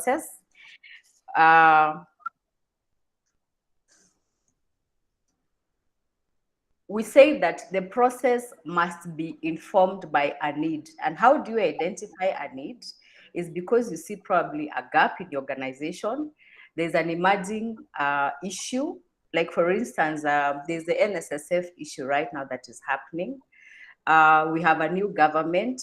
process. We say that the process must be informed by a need. And how do you identify a need? Is because you see probably a gap in the organization. There's an emerging issue. Like for instance, there's the NSSF issue right now that is happening. We have a new government.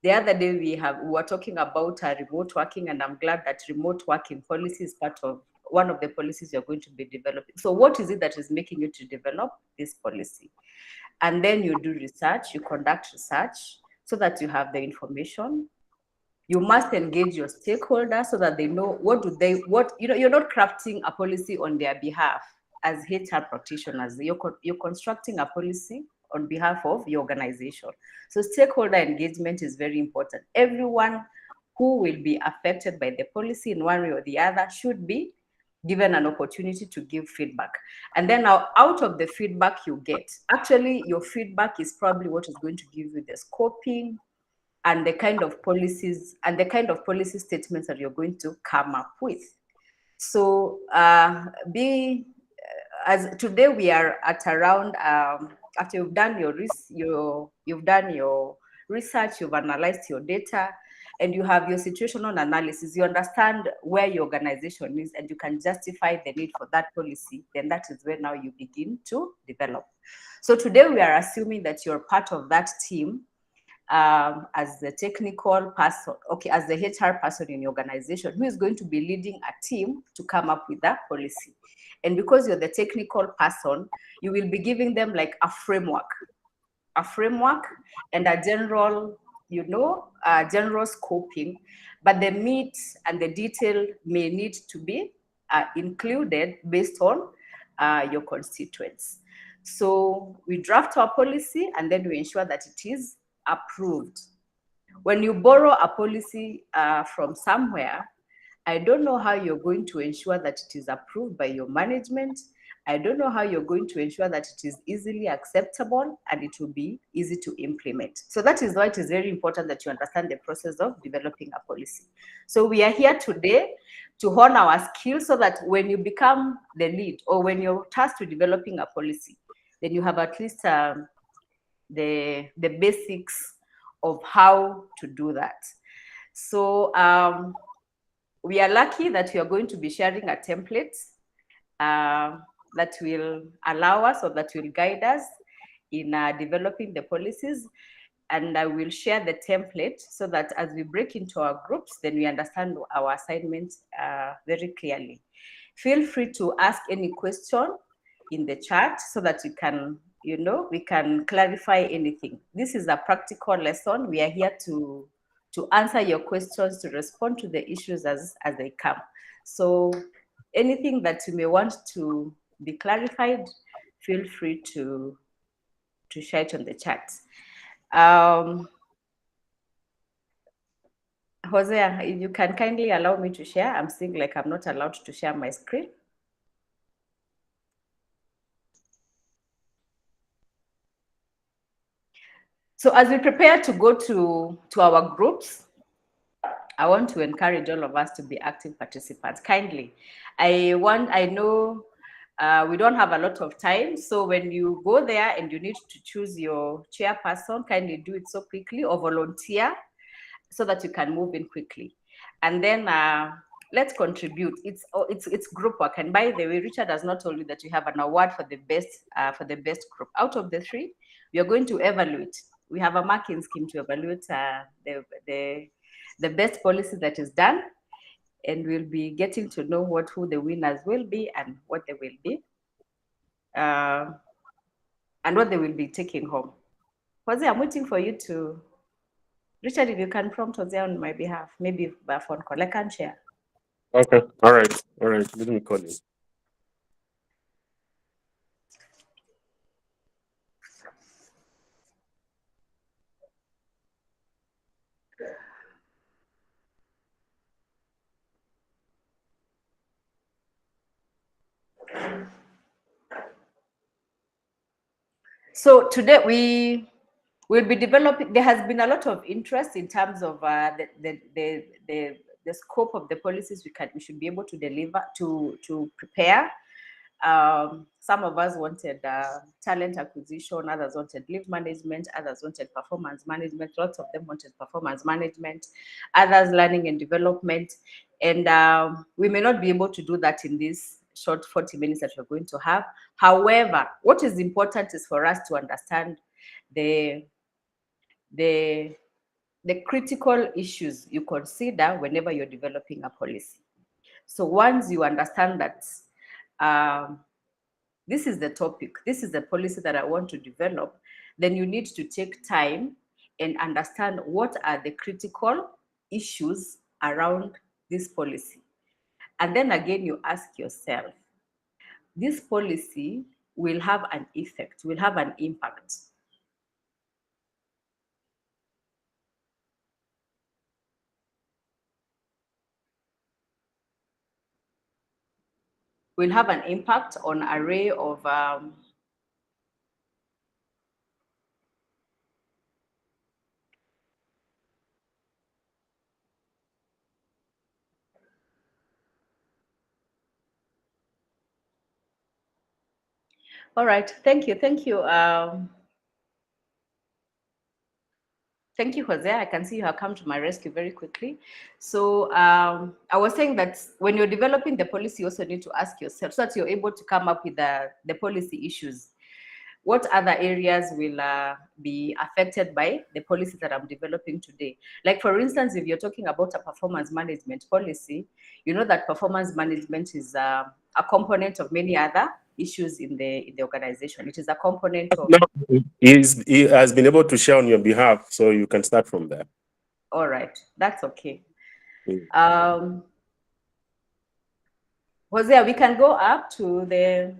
The other day we were talking about remote working, and I'm glad that remote working policy is part of one of the policies you're going to be developing. So what is it that is making you to develop this policy? And then you do research, you conduct research so that you have the information. You must engage your stakeholders so that they know you're not crafting a policy on their behalf as HR practitioners. You're constructing a policy on behalf of your organization. So stakeholder engagement is very important. Everyone who will be affected by the policy in one way or the other should be given an opportunity to give feedback. And then out of the feedback you get, actually your feedback is probably what is going to give you the scoping and the kind of policies and the kind of policy statements that you're going to come up with. So as today we are at around after you've done your research, you've analyzed your data, and you have your situational analysis, you understand where your organization is, and you can justify the need for that policy, then that is where now you begin to develop. So today we are assuming that you're part of that team as the technical person, as the HR person in your organization who is going to be leading a team to come up with that policy. And because you're the technical person, you will be giving them like a framework and a general, general scoping, but the meat and the detail may need to be included based on your constituents. So we draft our policy and then we ensure that it is approved. When you borrow a policy from somewhere, I don't know how you're going to ensure that it is approved by your management. I don't know how you're going to ensure that it is easily acceptable and it will be easy to implement. So that is why it is very important that you understand the process of developing a policy. So we are here today to hone our skills so that when you become the lead or when you're tasked with developing a policy, then you have at least the basics of how to do that. So we are lucky that we are going to be sharing a template that will allow us or that will guide us in developing the policies. And I will share the template so that as we break into our groups, then we understand our assignments very clearly. Feel free to ask any question in the chat so that we can clarify anything. This is a practical lesson. We are here to answer your questions, to respond to the issues as they come. So anything that you may want to be clarified, feel free to share it on the chat. Hosea, if you can kindly allow me to share. I'm seeing like I'm not allowed to share my screen. So as we prepare to go to our groups, I want to encourage all of us to be active participants. Kindly, I know we don't have a lot of time, so when you go there and you need to choose your chairperson, kindly do it so quickly or volunteer so that you can move in quickly. And then let's contribute. It's group work. And by the way, Richard has not told you that you have an award for the best group. Out of the 3, we are going to evaluate. We have a marking scheme to evaluate the best policy that is done, and we'll be getting to know who the winners will be and what they will be, and what they will be taking home. Jose, I'm waiting for you to, Richard, if you can prompt Jose on my behalf, maybe by phone call, I can share. Okay, all right, let me call you. So today we will be developing. There has been a lot of interest in terms of the the scope of the policies we should be able to deliver, to prepare. Some of us wanted talent acquisition, others wanted leave management, others wanted performance management, lots of them wanted performance management, others learning and development. And we may not be able to do that in this short 40 minutes that we're going to have. However, what is important is for us to understand the critical issues you consider whenever you're developing a policy. So once you understand that this is the topic, this is the policy that I want to develop, then you need to take time and understand what are the critical issues around this policy. And then again, you ask yourself, this policy will have an effect, will have an impact. Will have an impact on an array of all right, thank you. Thank you, Jose. I can see you have come to my rescue very quickly. So I was saying that when you're developing the policy, you also need to ask yourself, so that you're able to come up with the policy issues. What other areas will be affected by the policy that I'm developing today? Like, for instance, if you're talking about a performance management policy, you know that performance management is a component of many other issues in the organization. It is a component of... No, he has been able to share on your behalf, so you can start from there. All right, that's okay. Jose, we can go up to the...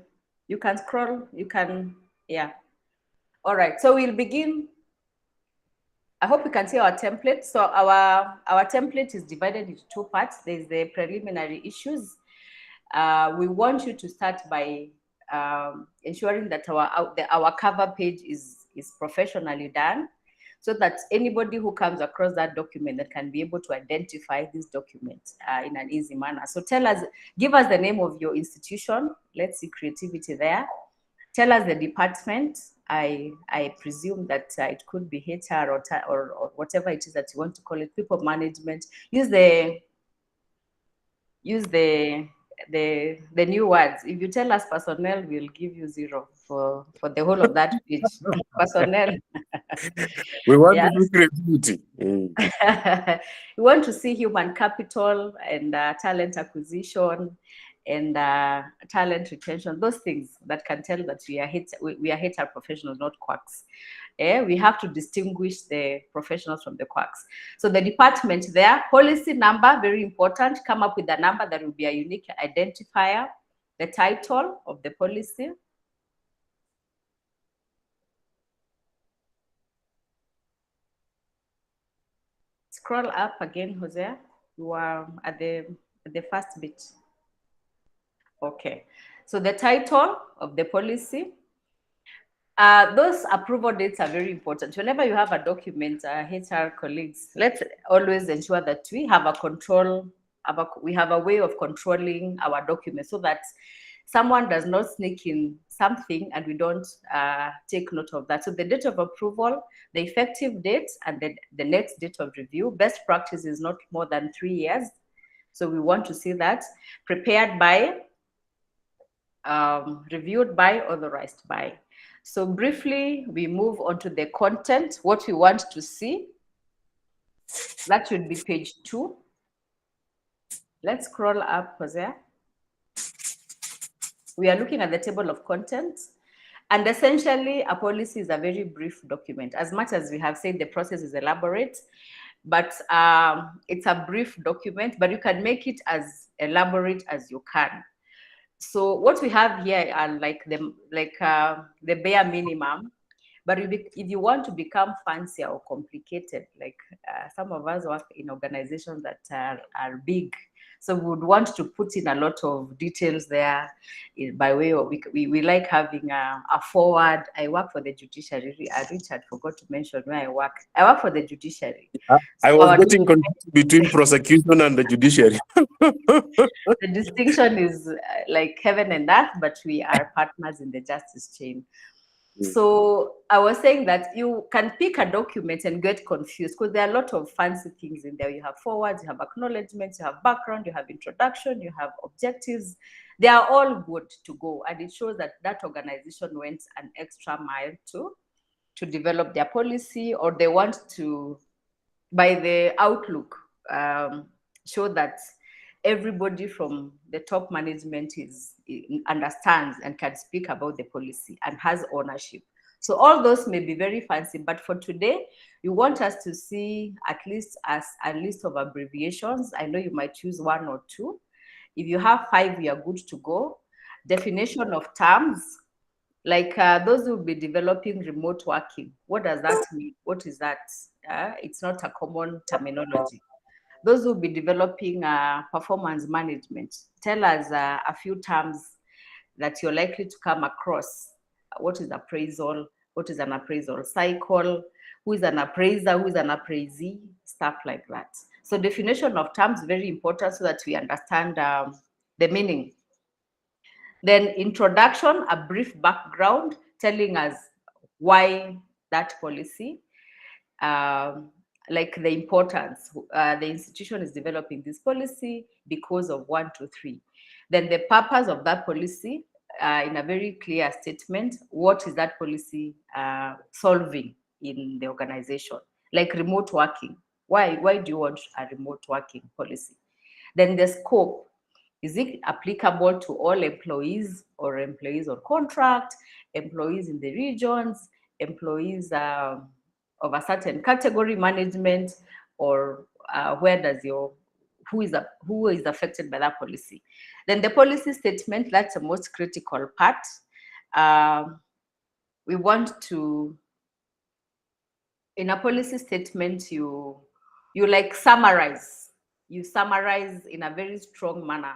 You can scroll, you can... Yeah. All right, so we'll begin. I hope you can see our template. So our template is divided into two parts. There's the preliminary issues. We want you to start by ensuring that our cover page is professionally done, so that anybody who comes across that document that can be able to identify this document in an easy manner. So tell us, give us the name of your institution. Let's see creativity there. Tell us the department. I presume that it could be HR or whatever it is that you want to call it, people management. Use the new words. If you tell us personnel, we'll give you 0 for the whole of that page. Personnel. We want to do creativity. We want to see human capital and talent acquisition and talent retention, those things that can tell that we are HR professionals, not quacks. We have to distinguish the professionals from the quacks. So the department there, policy number, very important. Come up with a number that will be a unique identifier. The title of the policy. Scroll up again, Jose. You are at the first bit. Okay, so the title of the policy. Those approval dates are very important. Whenever you have a document, HR colleagues, let's always ensure that we have we have a way of controlling our documents, so that someone does not sneak in something and we don't take note of that. So the date of approval, the effective date, and the next date of review. Best practice is not more than 3 years. So we want to see that. Prepared by, reviewed by, authorized by. So briefly, we move on to the content, what we want to see. That should be page 2. Let's scroll up, Jose. We are looking at the table of contents. And essentially, a policy is a very brief document. As much as we have said the process is elaborate, but it's a brief document, but you can make it as elaborate as you can. So what we have here are like the bare minimum. But if you want to become fancier or complicated, like some of us work in organizations that are big, So we would want to put in a lot of details there by way of, we like having a forward. I work for the judiciary. Richard forgot to mention where I work. I work for the judiciary. I So was getting confused between prosecution and the judiciary. the distinction is like heaven and earth, but we are partners in the justice chain. So I was saying that you can pick a document and get confused because there are a lot of fancy things in there. You have forwards, you have acknowledgements, you have background, you have introduction, you have objectives. They are all good to go. And it shows that that organization went an extra mile to develop their policy, or they want to, by the outlook, show that everybody from the top management understands and can speak about the policy and has ownership. So all those may be very fancy, but for today, you want us to see at least as a list of abbreviations. I know you might choose one or two. If you have 5, we are good to go. Definition of terms, like those who will be developing remote working. What does that mean? What is that? It's not a common terminology. Those who will be developing performance management, tell us a few terms that you're likely to come across. What is appraisal? What is an appraisal cycle? Who is an appraiser? Who is an appraisee? Stuff like that. So definition of terms, very important so that we understand the meaning. Then introduction, a brief background telling us why that policy, like the importance, the institution is developing this policy because of 1, 2, 3. Then the purpose of that policy, in a very clear statement, what is that policy solving in the organization? Like remote working. Why do you want a remote working policy? Then the scope. Is it applicable to all employees or employees on contract, employees in the regions, employees of a certain category management, or where does who is affected by that policy? Then the policy statement, that's the most critical part. We want to, in a policy statement, you like summarize. You summarize in a very strong manner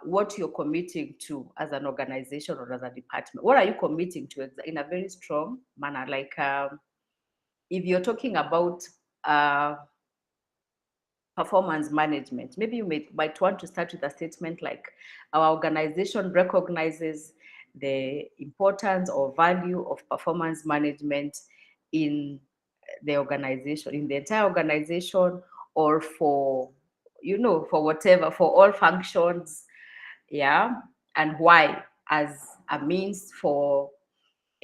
what you're committing to as an organization or as a department. What are you committing to in a very strong manner? Like if you're talking about performance management, maybe you might want to start with a statement like, our organization recognizes the importance or value of performance management in the organization, in the entire organization, or for, for whatever, for all functions, yeah, and why, as a means for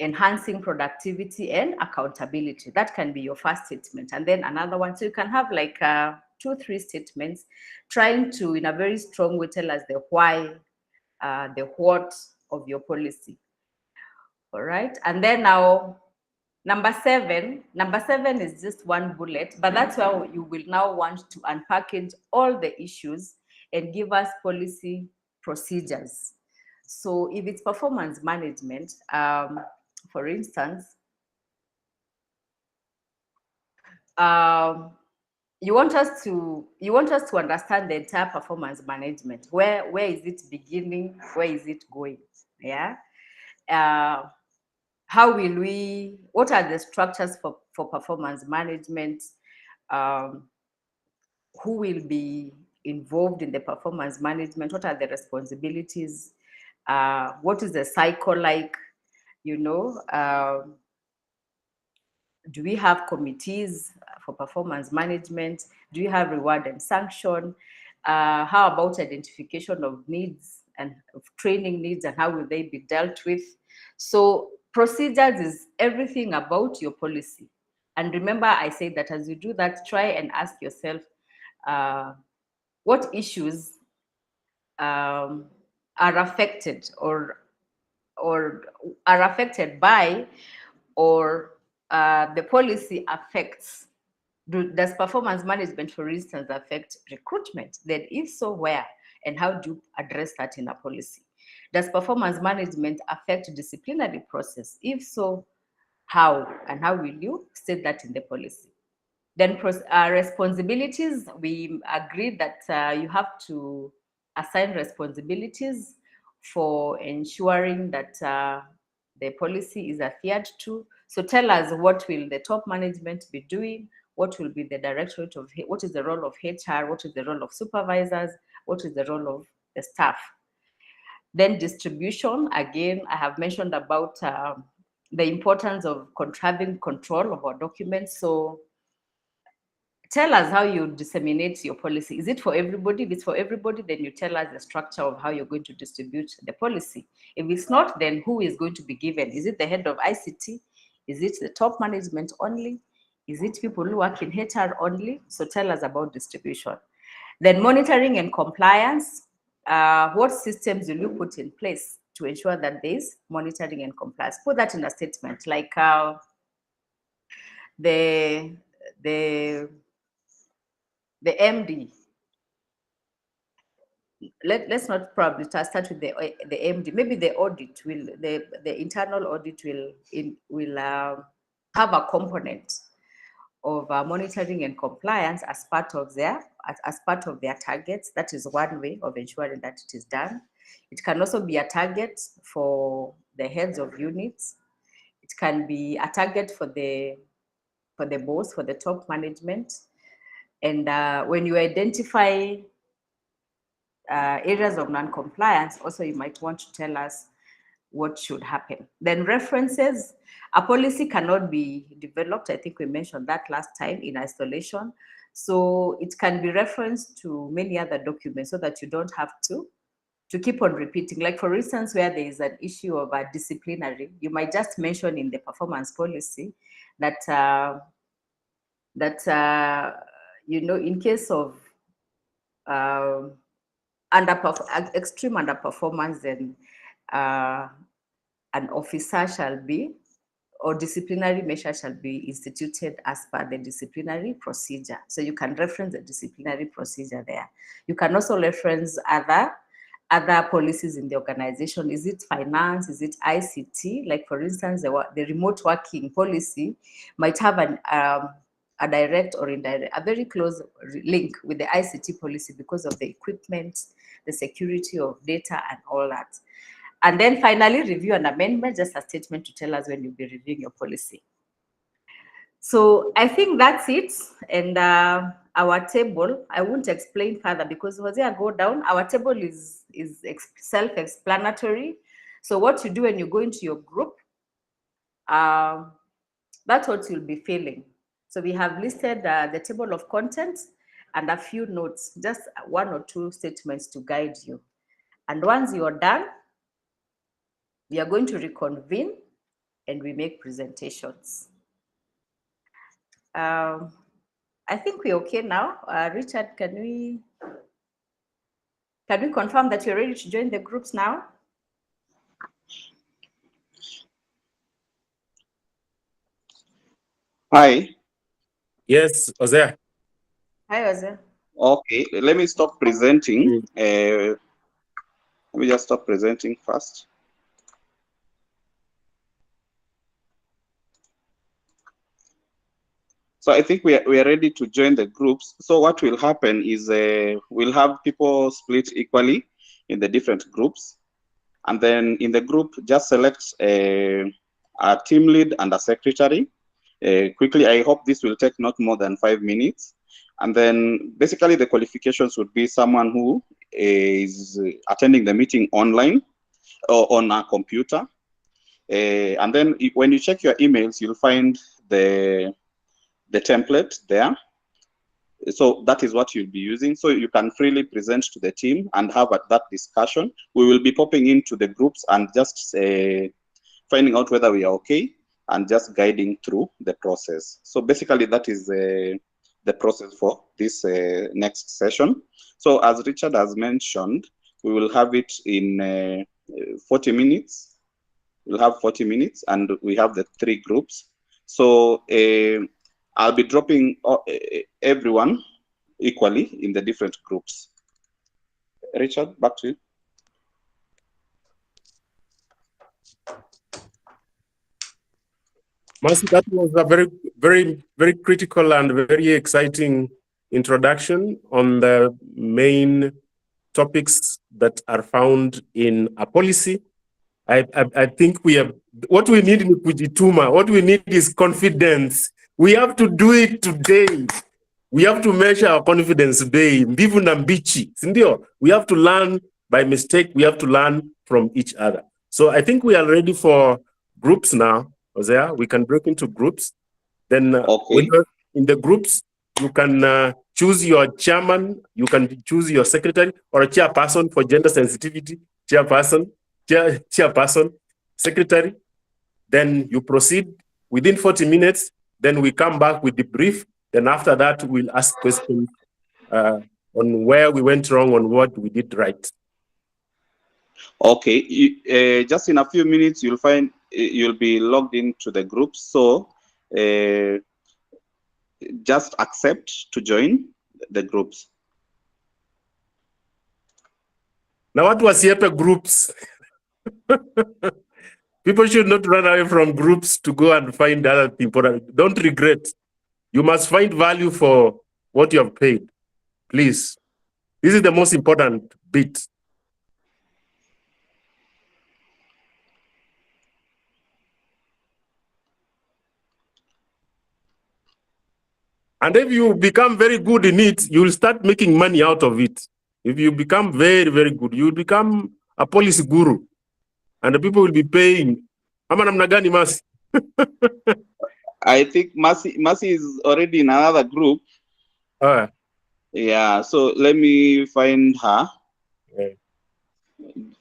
enhancing productivity and accountability. That can be your first statement. And then another one, so you can have like 2, 3 statements trying to, in a very strong way, tell us the why, the what of your policy. All right. And then now, number seven is just one bullet, but that's where you will now want to unpackage all the issues and give us policy procedures. So if it's performance management, for instance, you want us to understand the entire performance management. Where is it beginning? Where is it going? Yeah. How will we, what are the structures for performance management? Who will be involved in the performance management? What are the responsibilities? What is the cycle like? Do we have committees for performance management? Do we have reward and sanction? How about identification of needs and of training needs, and how will they be dealt with? So procedures is everything about your policy. And remember, I said that as you do that, try and ask yourself, what issues are affected or are affected by, or the policy affects. Does performance management, for instance, affect recruitment? Then if so, where? And how do you address that in a policy? Does performance management affect disciplinary process? If so, how? And how will you state that in the policy? Then responsibilities, we agreed that you have to assign responsibilities for ensuring that the policy is adhered to. So tell us, what will the top management be doing? What will be the directorate of, what is the role of HR? What is the role of supervisors? What is the role of the staff? Then distribution, again, I have mentioned about the importance of having control of our documents. So tell us how you disseminate your policy. Is it for everybody? If it's for everybody, then you tell us the structure of how you're going to distribute the policy. If it's not, then who is going to be given? Is it the head of ICT? Is it the top management only? Is it people who work in HR only? So tell us about distribution. Then monitoring and compliance. What systems will you put in place to ensure that there is monitoring and compliance? Put that in a statement, like the MD. Let's not probably start with the MD. Maybe the audit will, the internal audit will have a component of monitoring and compliance as part of their targets. That is one way of ensuring that it is done. It can also be a target for the heads of units. It can be a target for the boss, for the top management. And when you identify areas of non-compliance, also you might want to tell us what should happen. Then references. A policy cannot be developed, I think we mentioned that last time, in isolation. So it can be referenced to many other documents so that you don't have to keep on repeating. Like, for instance, where there is an issue of a disciplinary, you might just mention in the performance policy that you know, in case of extreme underperformance, then an officer shall be, or disciplinary measure shall be instituted as per the disciplinary procedure. So you can reference the disciplinary procedure there. You can also reference other policies in the organization. Is it finance? Is it ICT? Like, for instance, the remote working policy might have a direct or indirect, a very close link with the ICT policy because of the equipment, the security of data, and all that. And then finally, review and amendment, just a statement to tell us when you'll be reviewing your policy. So I think that's it. And our table, I won't explain further because once I go down, our table is self-explanatory. So what you do when you go into your group, that's what you'll be filling. So we have listed the table of contents and a few notes, just one or two statements to guide you. And once you're done, we are going to reconvene and we make presentations. I think we're okay now. Richard, can we confirm that you're ready to join the groups now? Hi. Yes, Hosea. Hi, Hosea. Okay, let me stop presenting. Let me just stop presenting first. So I think we are ready to join the groups. So what will happen is we'll have people split equally in the different groups. And then in the group, just select a team lead and a secretary. Quickly, I hope this will take not more than 5 minutes. And then basically the qualifications would be someone who is attending the meeting online or on a computer. And then when you check your emails, you'll find the template there. So that is what you'll be using. So you can freely present to the team and have that discussion. We will be popping into the groups and just finding out whether we are okay and just guiding through the process. So basically that is the process for this next session. So as Richard has mentioned, we will have it in 40 minutes. We'll have 40 minutes and we have the 3 groups. So I'll be dropping everyone equally in the different groups. Richard, back to you. Mercy, that was a very critical and very exciting introduction on the main topics that are found in a policy. I think we have, what we need in Kujituma, what we need is confidence. We have to do it today. We have to measure our confidence today. Mbivu na mbichi, sindio? We have to learn by mistake. We have to learn from each other. So I think we are ready for groups now. Hosea, we can break into groups. Then Okay. when you're in the groups, you can choose your chairman, you can choose your secretary or a chairperson for gender sensitivity, chairperson, secretary. Then you proceed within 40 minutes. Then we come back with the brief. Then after that, we'll ask questions on where we went wrong, on what we did right. Okay, just in a few minutes, you'll find you'll be logged into the group. So just accept to join the groups. Now, what was here groups? People should not run away from groups to go and find other people. Don't regret. You must find value for what you have paid. Please. This is the most important bit. And if you become very good in it, you'll start making money out of it. If you become very, very good, you'll become a policy guru. And the people will be paying. Mercy? I think Mercy is already in another group. Yeah, so let me find her. Okay.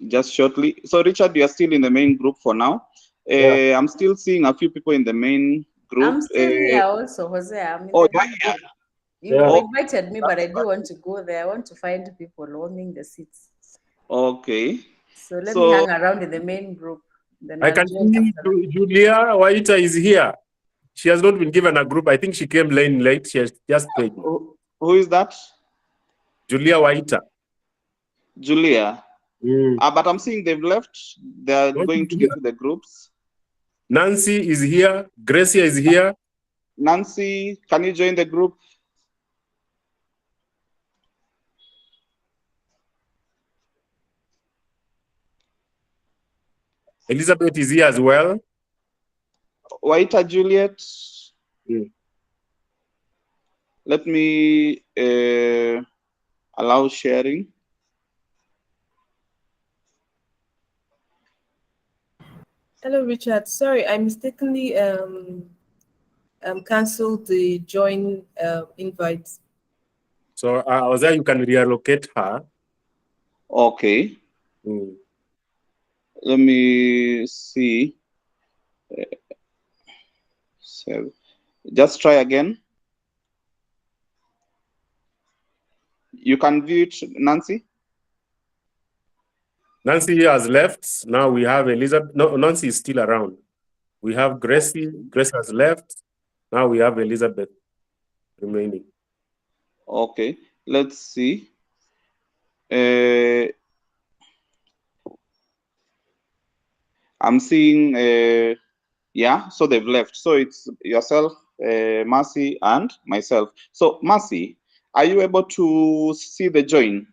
Just shortly. So Richard, you are still in the main group for now. Yeah. I'm still seeing a few people in the main group. I'm still here also, Jose. I'm in Oh, the main group. You Yeah. invited me, but I do want to go there. I want to find people owning the seats. Okay. So let me hang around in the main group. Then I can see Julia Waita is here. She has not been given a group. I think she came late. She has just paid. Who is that? Julia Waita. Julia. But I'm seeing they've left. They're going to the groups. Nancy is here. Gracia is here. Nancy, can you join the group? Elizabeth is here as well. Waita Juliet. Let me allow sharing. Hello, Richard. Sorry, I mistakenly canceled the join invite. So Ozia, you can reallocate her. Okay. Let me see. So just try again. You can view it, Nancy. Nancy has left. Now we have Elizabeth. No, Nancy is still around. We have Gracie. Gracie has left. Now we have Elizabeth remaining. Okay, let's see. I'm seeing, yeah, so they've left. So it's yourself, Mercy, and myself. So Mercy, are you able to see the join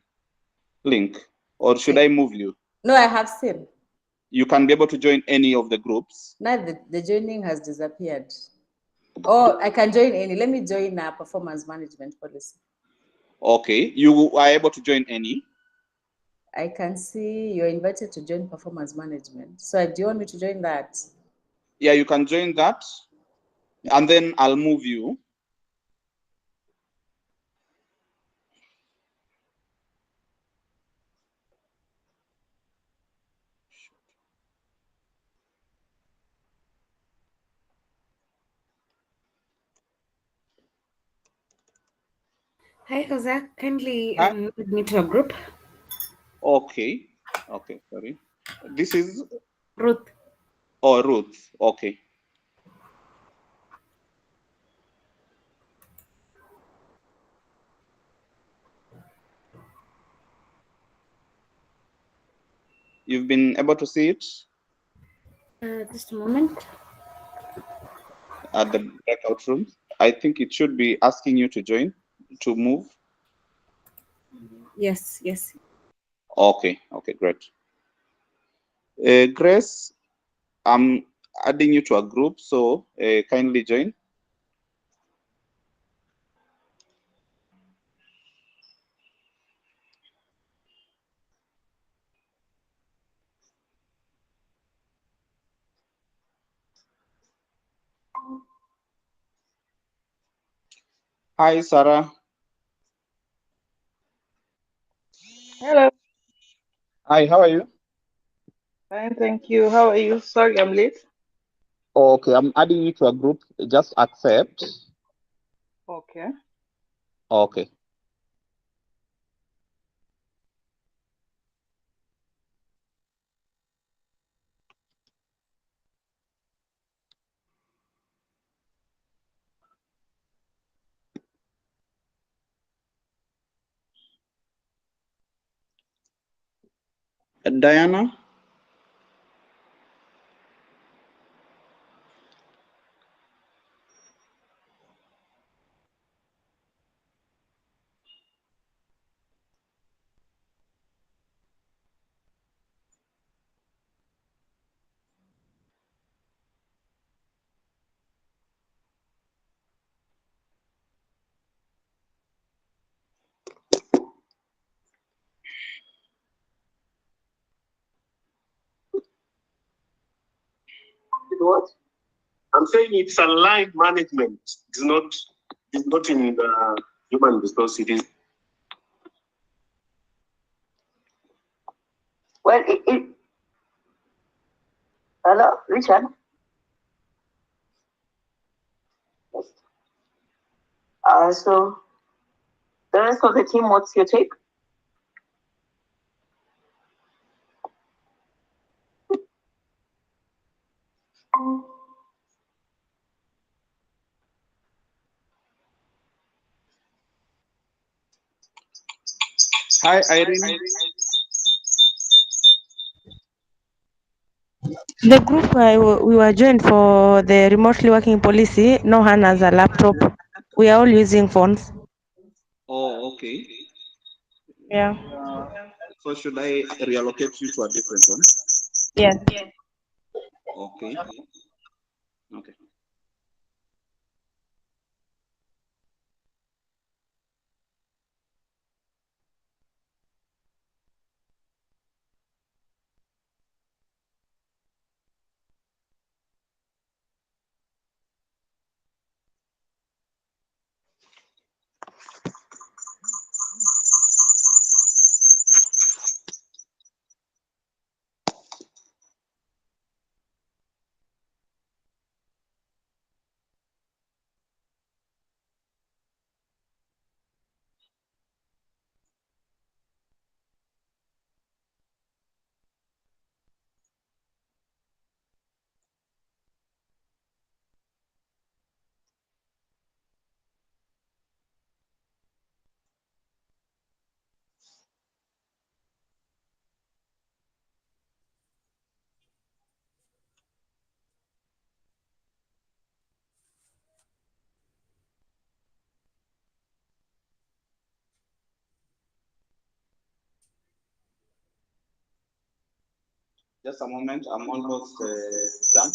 link, or should I move you? No, I have seen. You can be able to join any of the groups. Now the joining has disappeared. Oh, I can join any. Let me join a performance management policy. Okay, you are able to join any. I can see you're invited to join performance management. So do you want me to join that? Yeah, you can join that, and then I'll move you. Hi, Jose. Kindly add me to a group. Okay. Okay, sorry. This is Ruth. Oh, Ruth. Okay. You've been able to see it? Just a moment. at the breakout room. I think it should be asking you to join, to move. Yes, yes. Okay, okay, great. Grace, I'm adding you to a group, so kindly join. Hi, Sarah. Hello, Hi, how are you? fine, thank you. How are you? Sorry, I'm late. Okay, I'm adding you to a group. Just accept. Okay. Okay. Diana? What? I'm saying it's a line management. It's not in the human resource. It is. Well, hello, Richard. Yes. So the rest of the team, what's your take? Hi, Irene. The group we were joined for the remotely working policy, no one has a laptop. We are all using phones. Oh, okay. Yeah. So should I reallocate you to a different one? Yes. Okay. Okay. Just a moment. I'm almost done.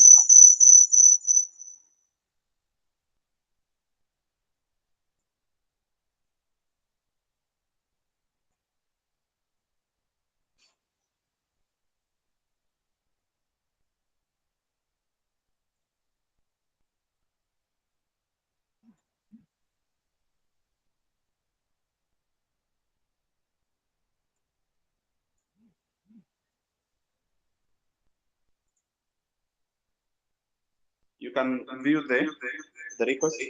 You can view the request.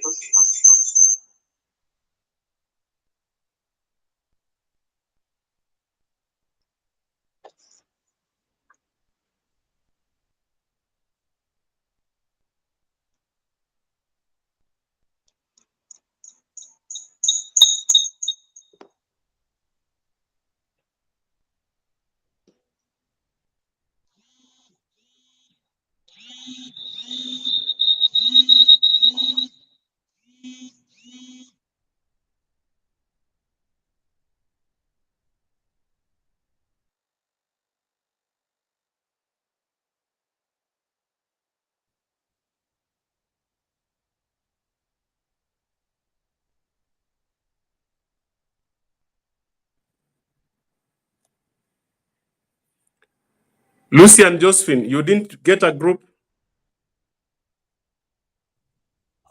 Lucy and Josephine, you didn't get a group?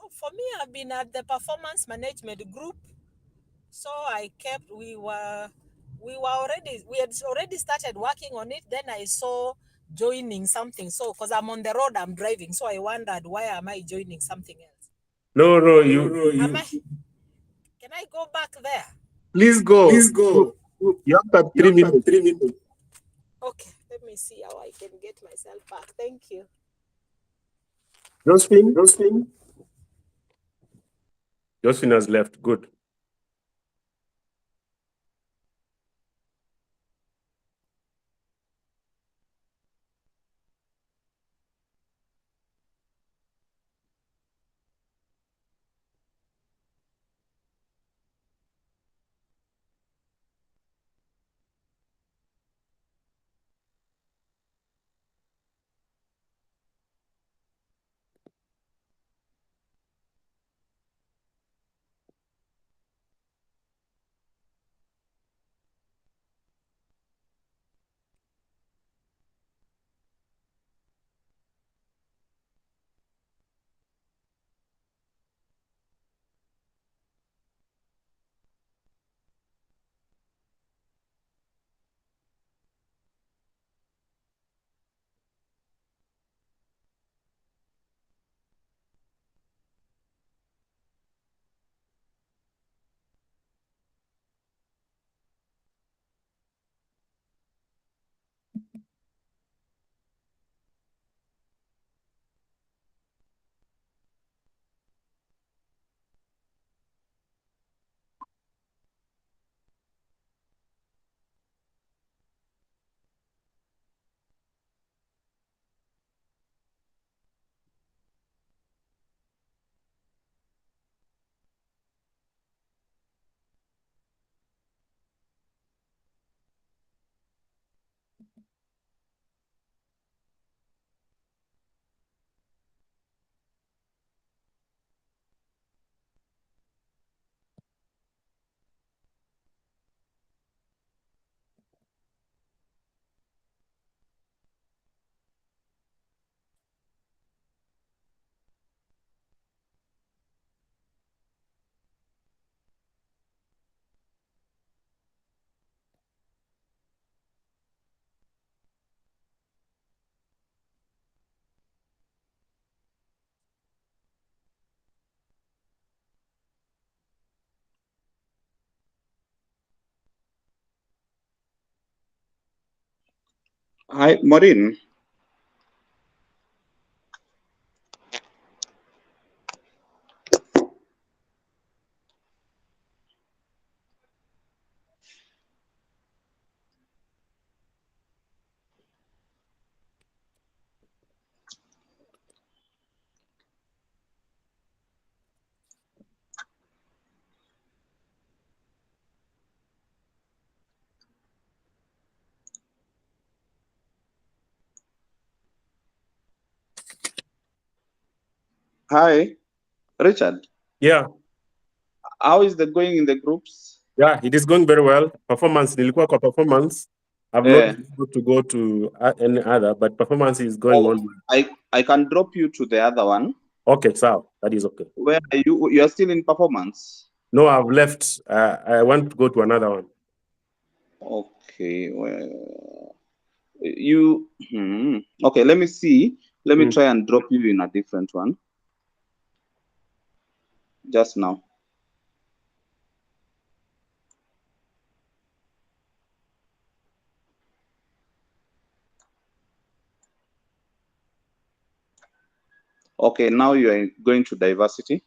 Oh, for me, I've been at the performance management group. So I kept, we had already started working on it. Then I saw joining something. So, because I'm on the road, I'm driving. So I wondered, why am I joining something else? No, Can I go back there? please go. Please go. You have that 3 minutes. 3 minutes. Okay, let me see how I can get myself back. Thank you. Josephine? Josephine? Josephine has left. Good. Hi, Maureen. Hi, Richard. Yeah. How is the going in the groups? Yeah, it is going very well. Performance, nilikuwa kwa performance. I've not been able to go to any other, but performance is going on. I can drop you to the other one. Okay, so that is okay. Where are you? You are still in performance? No, I've left. I want to go to another one. Okay. Well, you. Okay, let me see. Let me try and drop you in a different one. Just now. Okay, now you are going to diversity.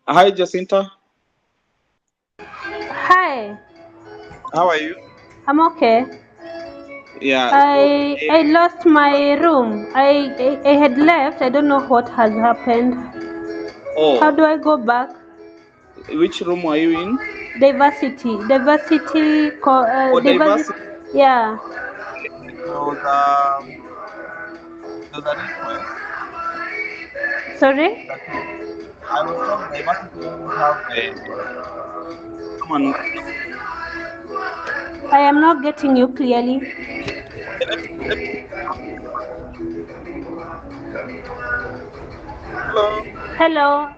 Hi, Jacinta. Hi, How are you? I'm okay. Yeah. I lost my room. I had left. I don't know what has happened. How do Oh, I go back? which room are you in? Diversity. Oh, Diversity. diversity. Yeah. There was a request Sorry? that I was told diversity doesn't have someone. I am not getting you clearly. Okay, let me hello. Hello.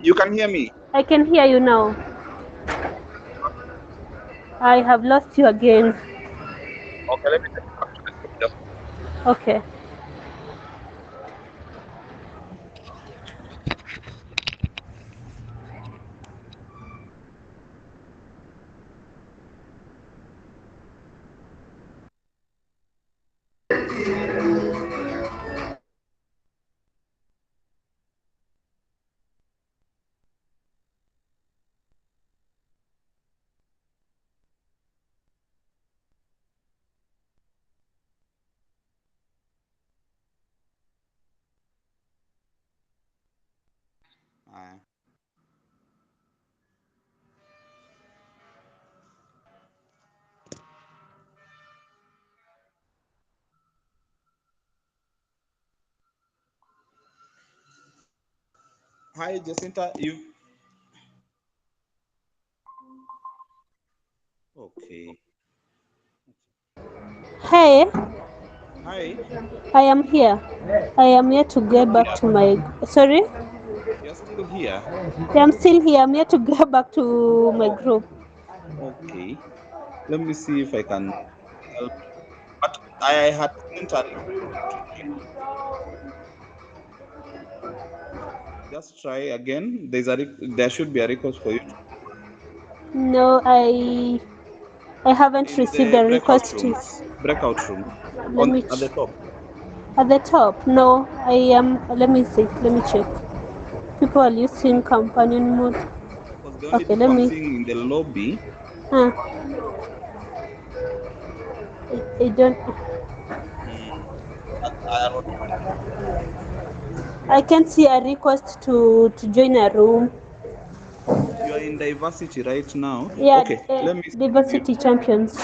You can hear me. I can hear you now. I have lost you again. Okay, let me take you back to the group. Just Okay. Aye. Hi, Jacinta. You okay? Hey, Hi. I am here. I am here to Still get back here. to my. Sorry? You're still here. Yeah, I'm still here. I'm here to get back to my Oh, group. okay. Let me see if I can help. But I had sent a request to you. Just try again. There should be a request for you No, I haven't in received the a breakout request room. to. Breakout room Let on me at the top. at the top. No, I am. Let me see. Let me check. People are using companion mode. Because the only Okay, people let I'm me. seeing in the lobby. Huh, I don't. Mm, are I can see a request to join a room. you are in diversity right now. Yeah, Okay, let me see if you. diversity champions.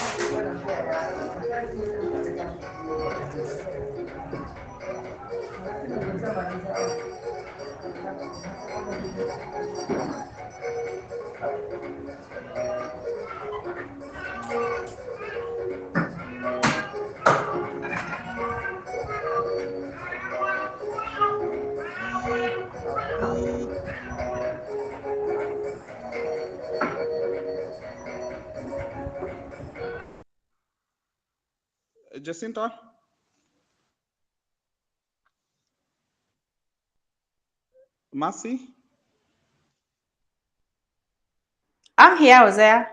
Jacinta, Mercy. I'm here, Hosea.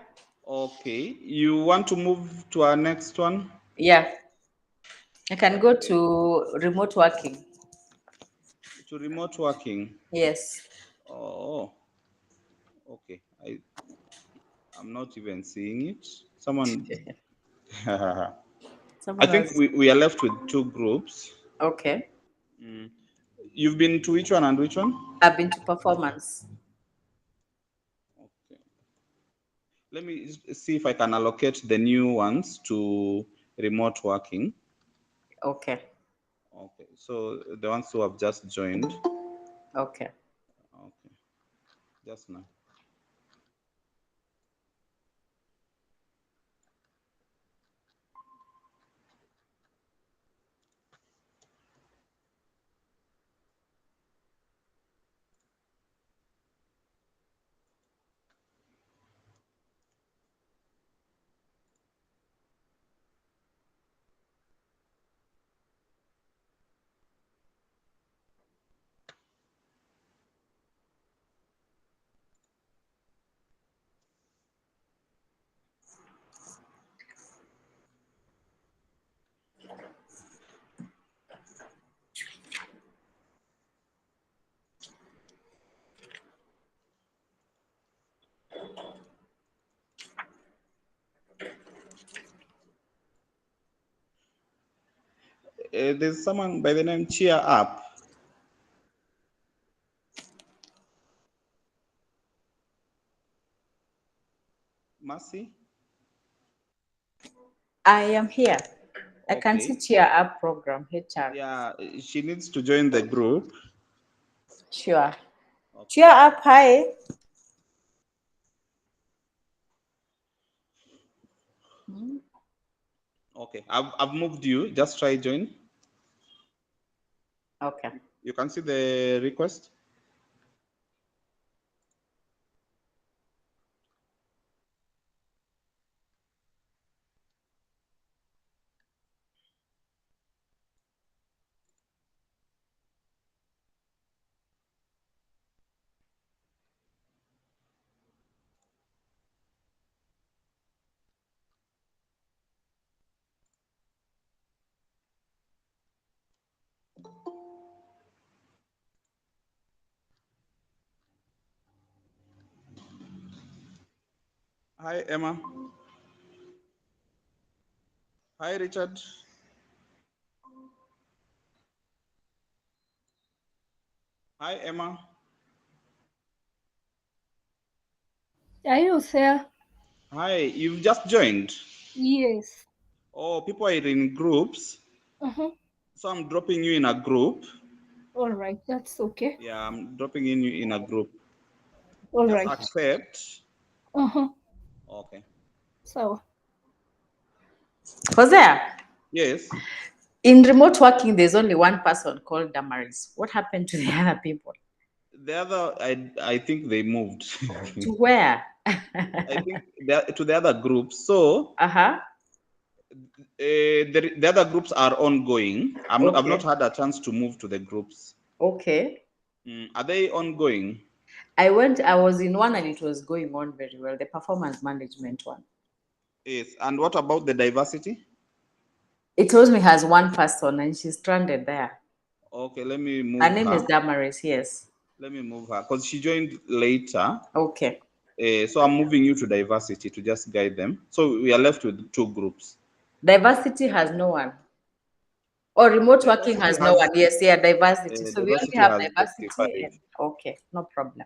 Okay, you want to move to our next one? Yeah, I can go to remote working. To remote working. Yes. Oh, okay. I'm not even seeing it. Someone. I Someone think else. we are left with two groups. Okay. Mm. You've been to which one and which one? I've been to performance. Okay. Let me see if I can allocate the new ones to remote working. Okay. Okay. So the ones who have just joined. Okay. Okay. Just now. there's someone by the name Cheer Up. Mercy? I am here. I can Okay. see Cheer Up program, HR. Yeah, she needs to join the group. Sure. Okay. Cheer Up, hi. Okay, I've moved you. Just try join. Okay. You can see the request. Hi, Emma. Hi, Richard. Hi, Emma. Are you there? Hi, you've just joined. Yes. Oh, people are in groups. Uh-huh. So I'm dropping you in a group. All right, that's okay. Yeah, I'm dropping you in a group. All Just right. accept. Uh-huh. Okay. So, Hosea, Yes. in remote working, there's only one person called Damaris. What happened to the other people? The other, I think they moved. To where? I think to the other groups. So Uh-huh. the other groups are ongoing. I've Okay. not had a chance to move to the groups. Okay. Are they ongoing? I was in one and it was going on very well, the performance management one. Yes. And what about the diversity? It only has one person and she's stranded there. Okay, let me move Her name her. is Damaris, yes. Let me move her because she joined later. Okay. So I'm moving you to diversity to just guide them. So we are left with two groups. Diversity has no one. Or remote working has no one. Yes, yeah, diversity. So we only Diversity have has diversity. 25. And, okay, no problem.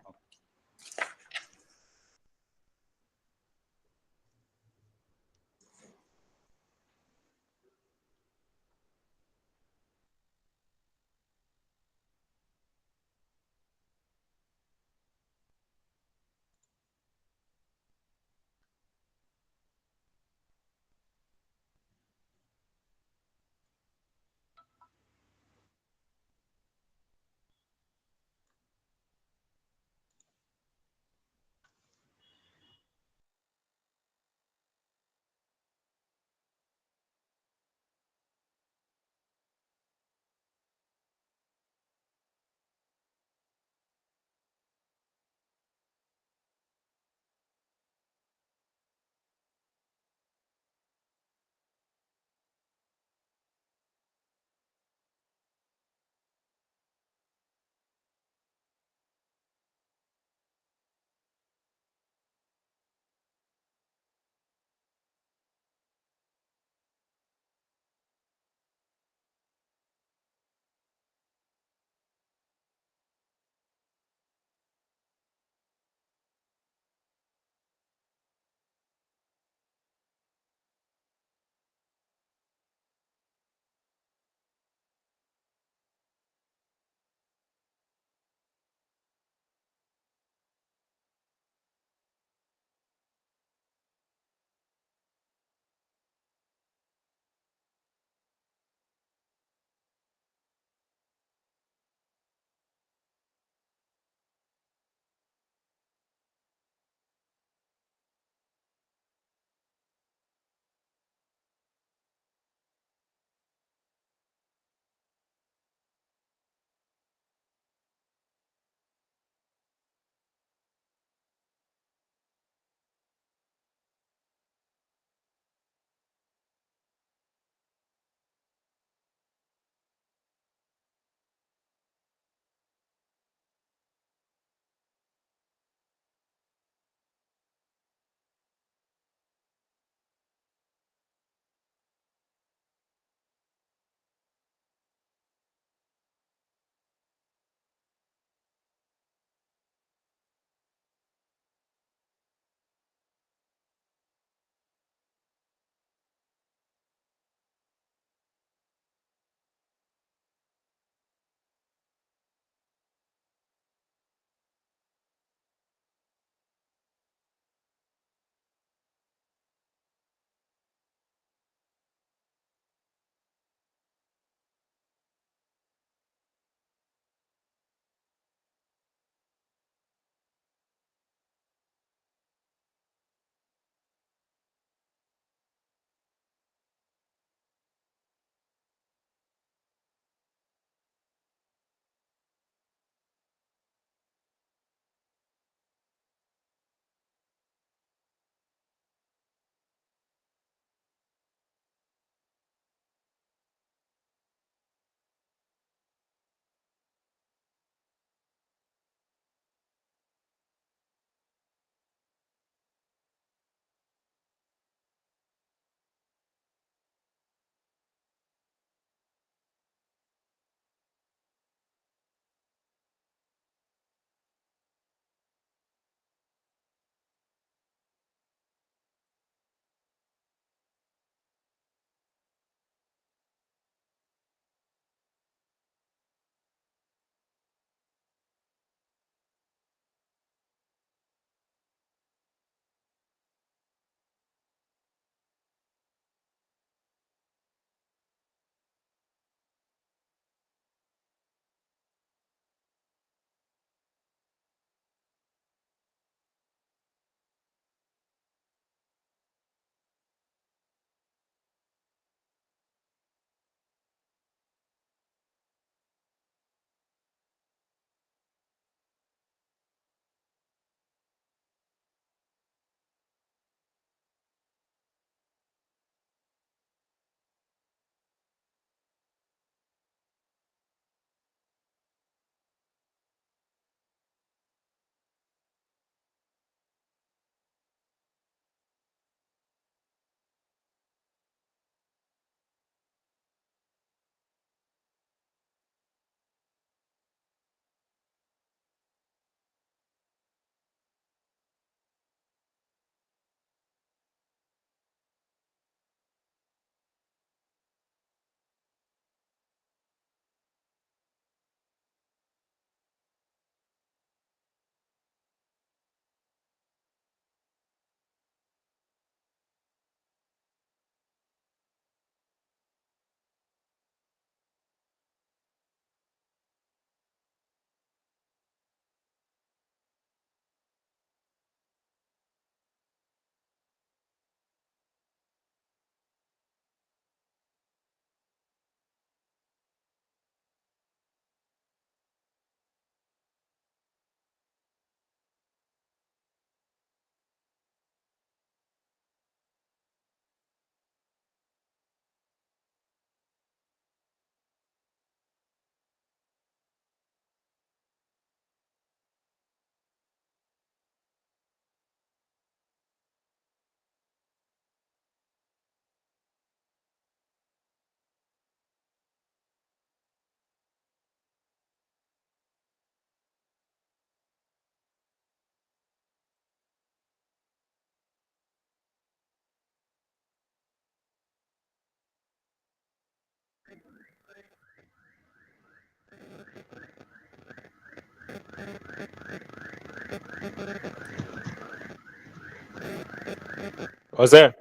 Jose,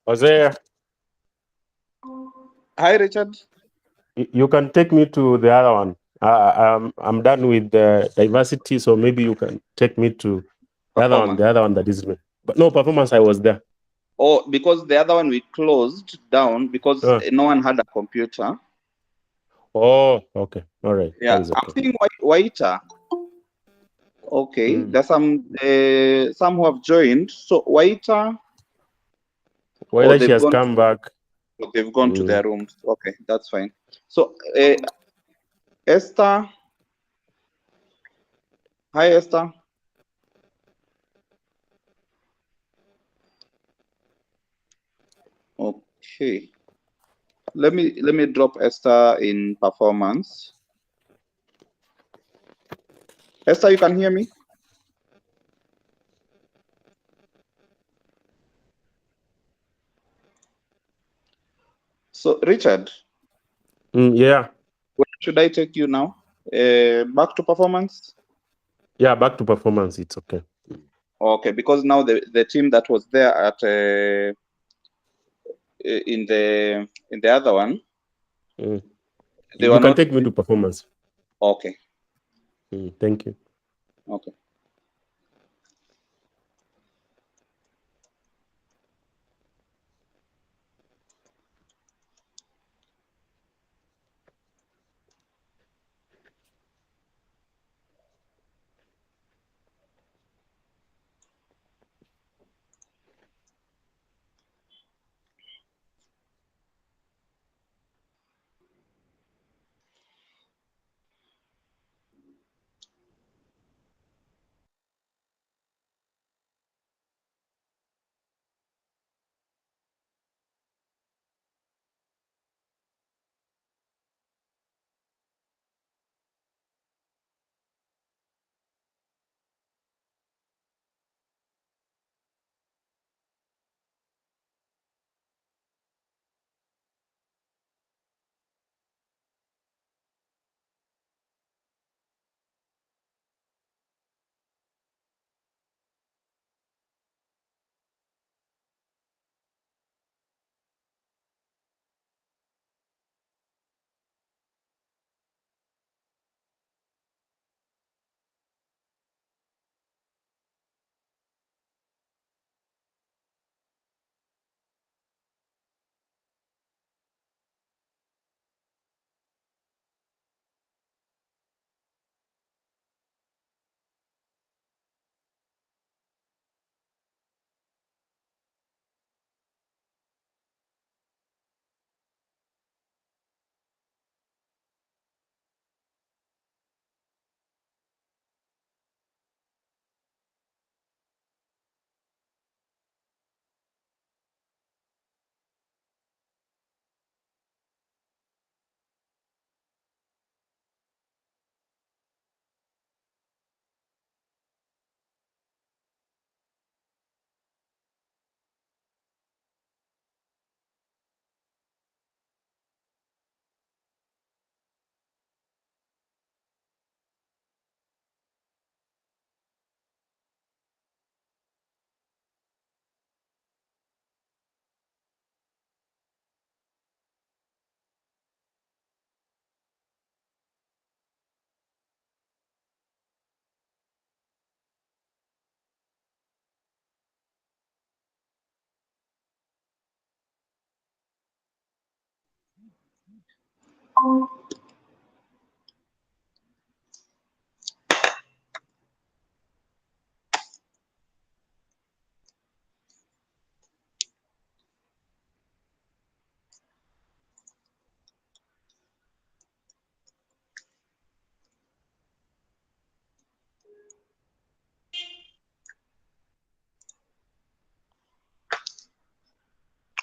Jose, Hi, Richard. you can take me to the other one. I'm done with the diversity, so maybe you can take me to Performance. the other one that is me. But no, performance, I was there. Oh, because the other one we closed down because no one had a computer. Oh, okay. All right. Yeah, That is I'm okay. seeing Waiter. Okay, there's some who have joined. So Waiter, Whether she has come back. they've gone to their rooms. Okay, that's fine. So Esther. Hi, Esther. Okay. Let me drop Esther in performance. Esther, you can hear me? So, Richard. Yeah. Where should I take you now? Back to performance? Yeah, back to performance. It's okay. Okay, because now the team that was there at in the other one, you were can not. take me to performance. Okay. Thank you. Okay.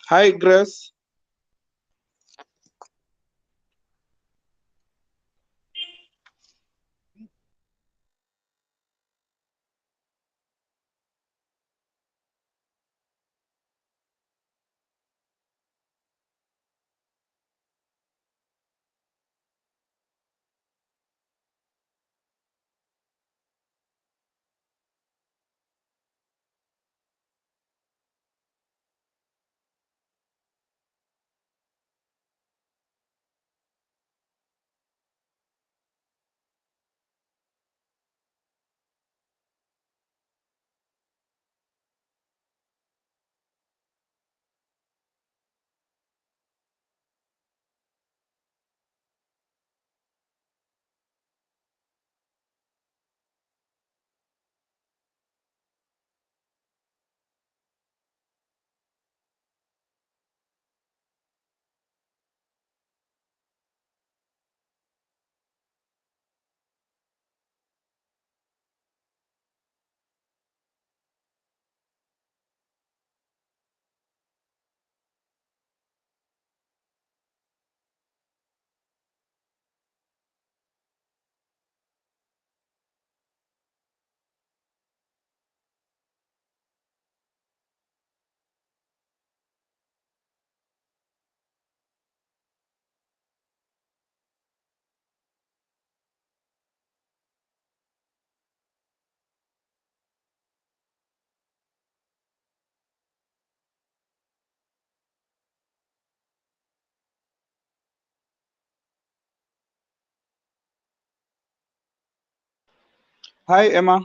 Hi, Grace. Hi, Emma.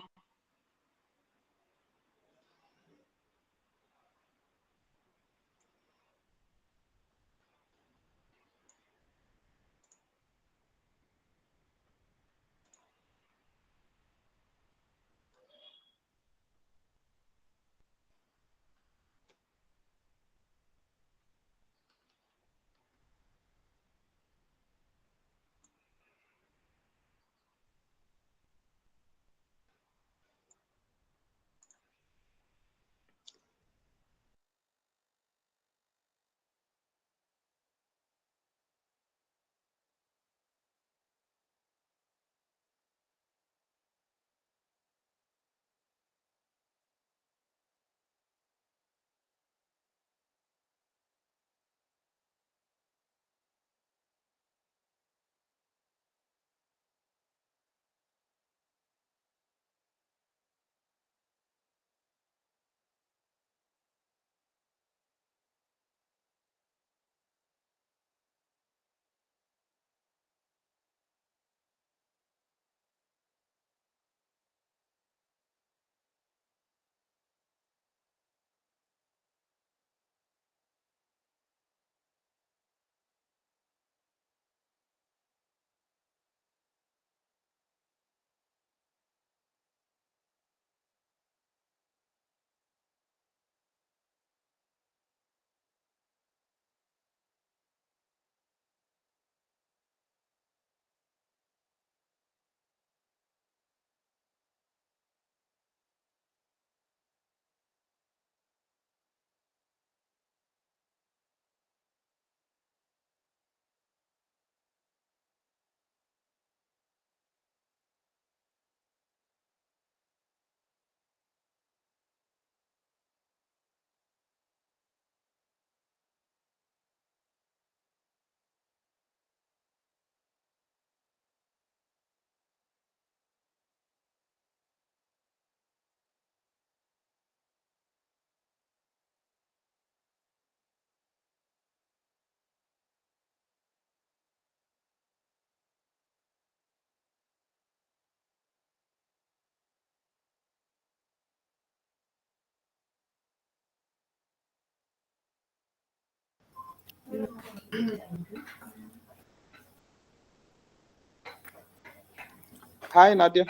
Hi, Nadia.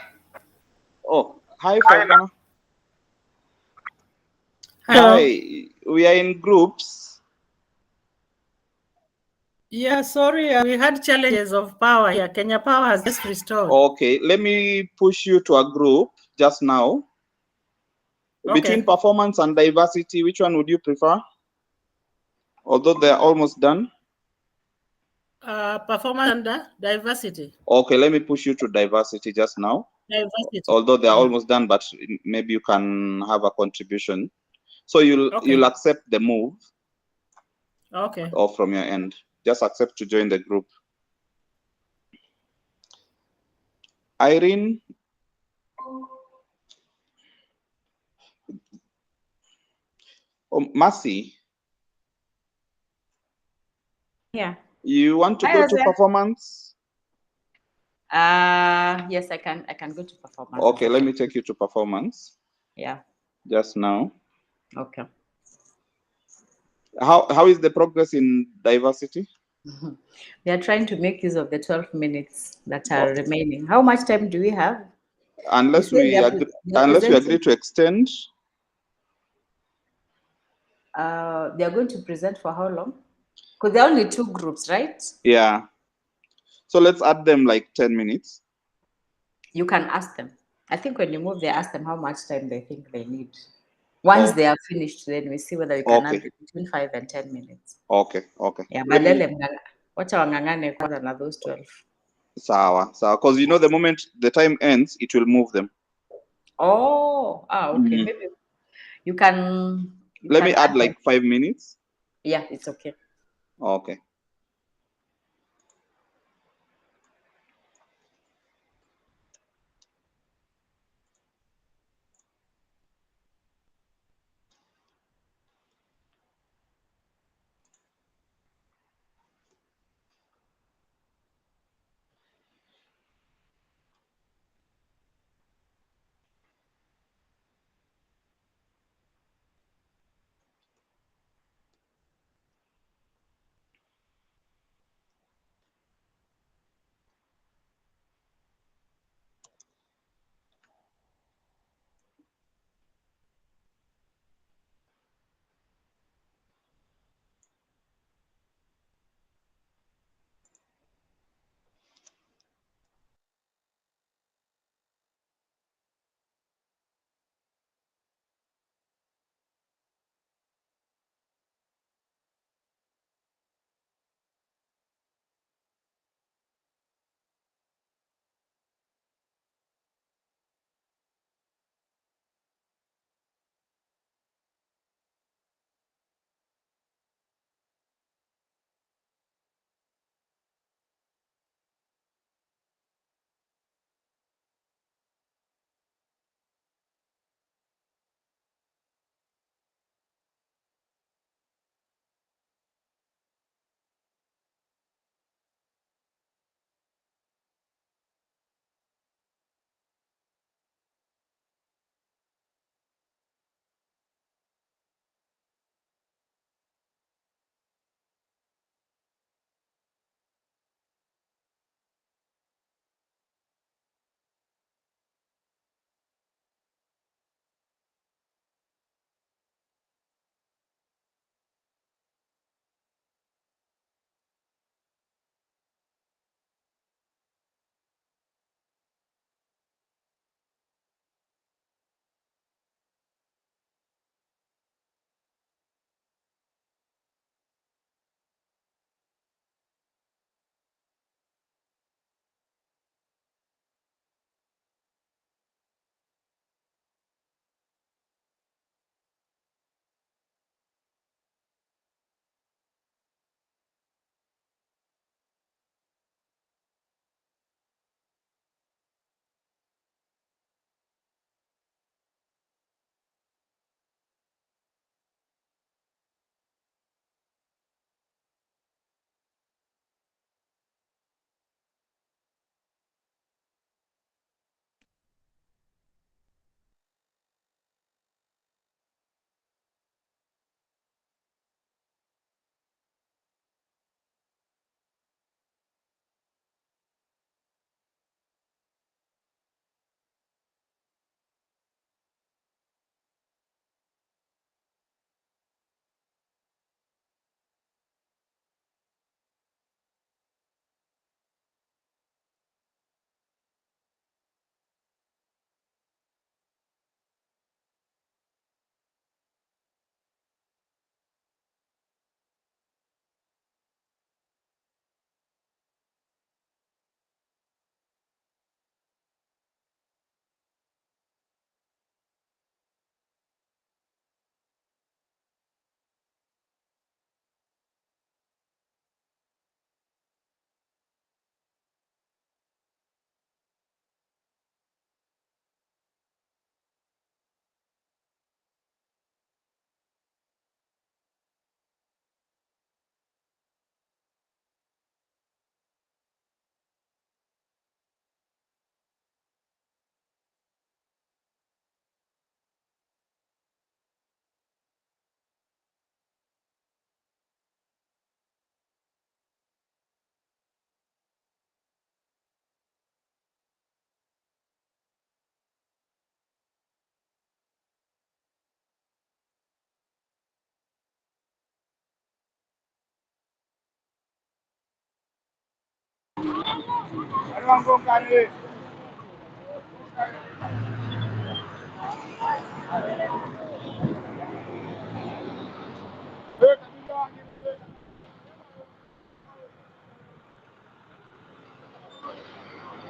Oh, hi, Falcana. Hello. Hi, we are in groups. Yeah, sorry, we had challenges of power here. Kenya Power has just restored. Okay, let me push you to a group just now. Between Okay. performance and diversity, which one would you prefer? Although they're almost done. Performance and diversity. Okay, let me push you to diversity just now. Diversity. Although they're Yeah. almost done, but maybe you can have a contribution. So you'll accept the move. Okay. Or from your end. Just accept to join the group. Irene. Oh, Mercy. Yeah. You want to Hi, go to Ozia. performance? Yes, I can go to performance. Okay, let me take you to performance. Yeah. Just now. Okay. How is the progress in diversity? We are trying to make use of the 12 minutes that are remaining. How much time do we have? Unless we agree to extend. They are going to present for how long? Because there are only 2 groups, right? Yeah. So let's add them like 10 minutes. You can ask them. I think when you move, they ask them how much time they think they need. Once they are finished, then we see whether we can add between 5 and 10 minutes. Okay. Yeah, but wacha wang'ang'ane kwanza na those 12. Sawa. Because you know the moment the time ends, it will move them. Oh, okay. Maybe you can. Let me add like 5 minutes. Yeah, it's okay. Okay.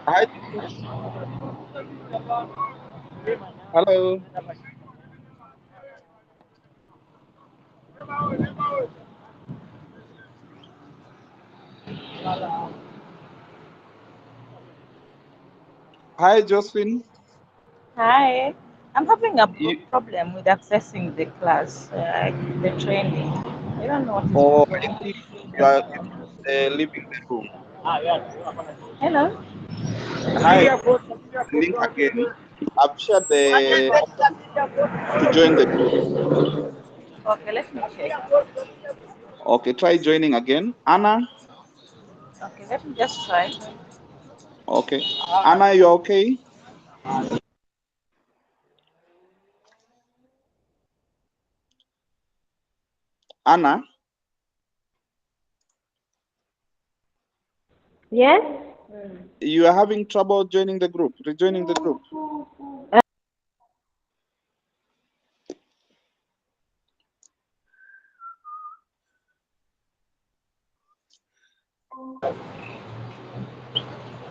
Hi. Hello. Hi, Josephine. Hi. I'm having a You, problem with accessing the class, the training. I don't know what is or I wrong. think you are leaving the room. Hello? Hi, link again. I've shared the to join the group. Okay, let me check. Okay, try joining again. Anna. Okay, let me just try. Okay. Anna, you okay? Anna, Yes? you are having trouble joining the group, rejoining the group.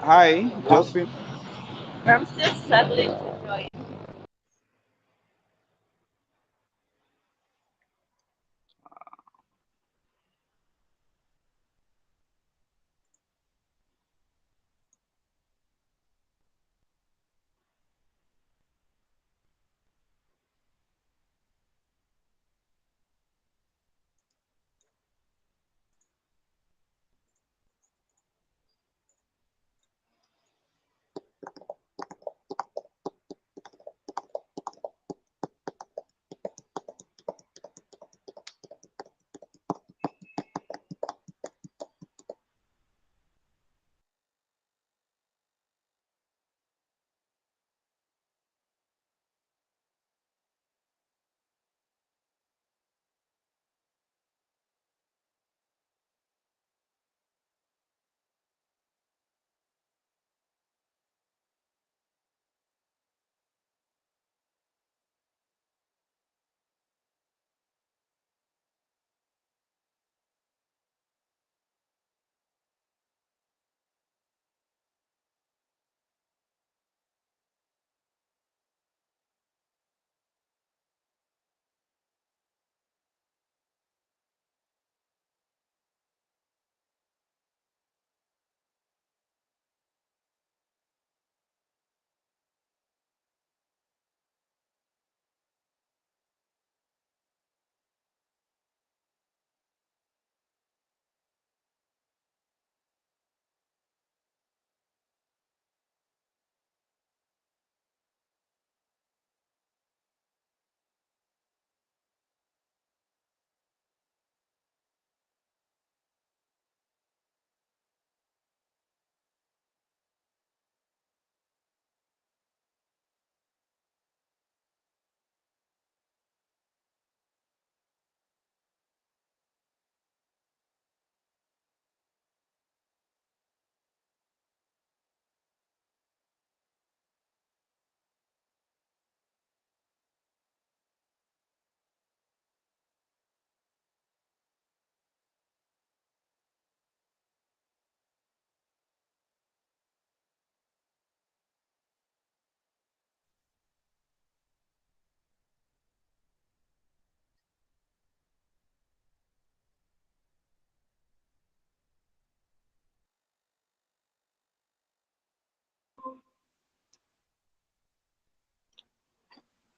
Hi, Josephine. I'm still struggling to join.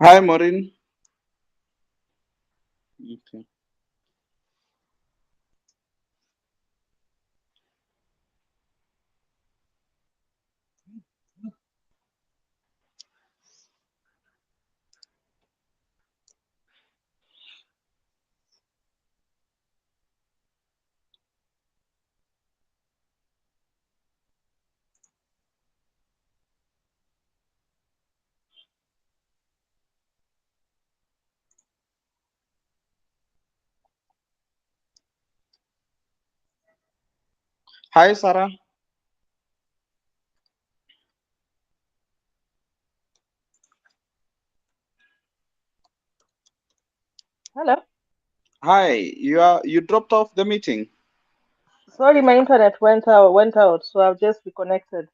Hi, Maureen. Okay. Hi, Sarah. Hello. Hi, you dropped off the meeting. Sorry, my internet went out, so I've just reconnected.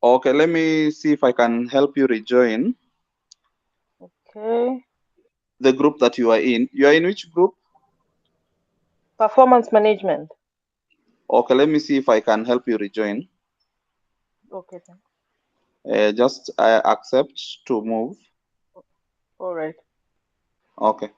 Okay, let me see if I can help you rejoin Okay. the group that you are in. You are in which group? Performance management. Okay, let me see if I can help you rejoin. Okay, thanks. Just accept to move. All right. Okay.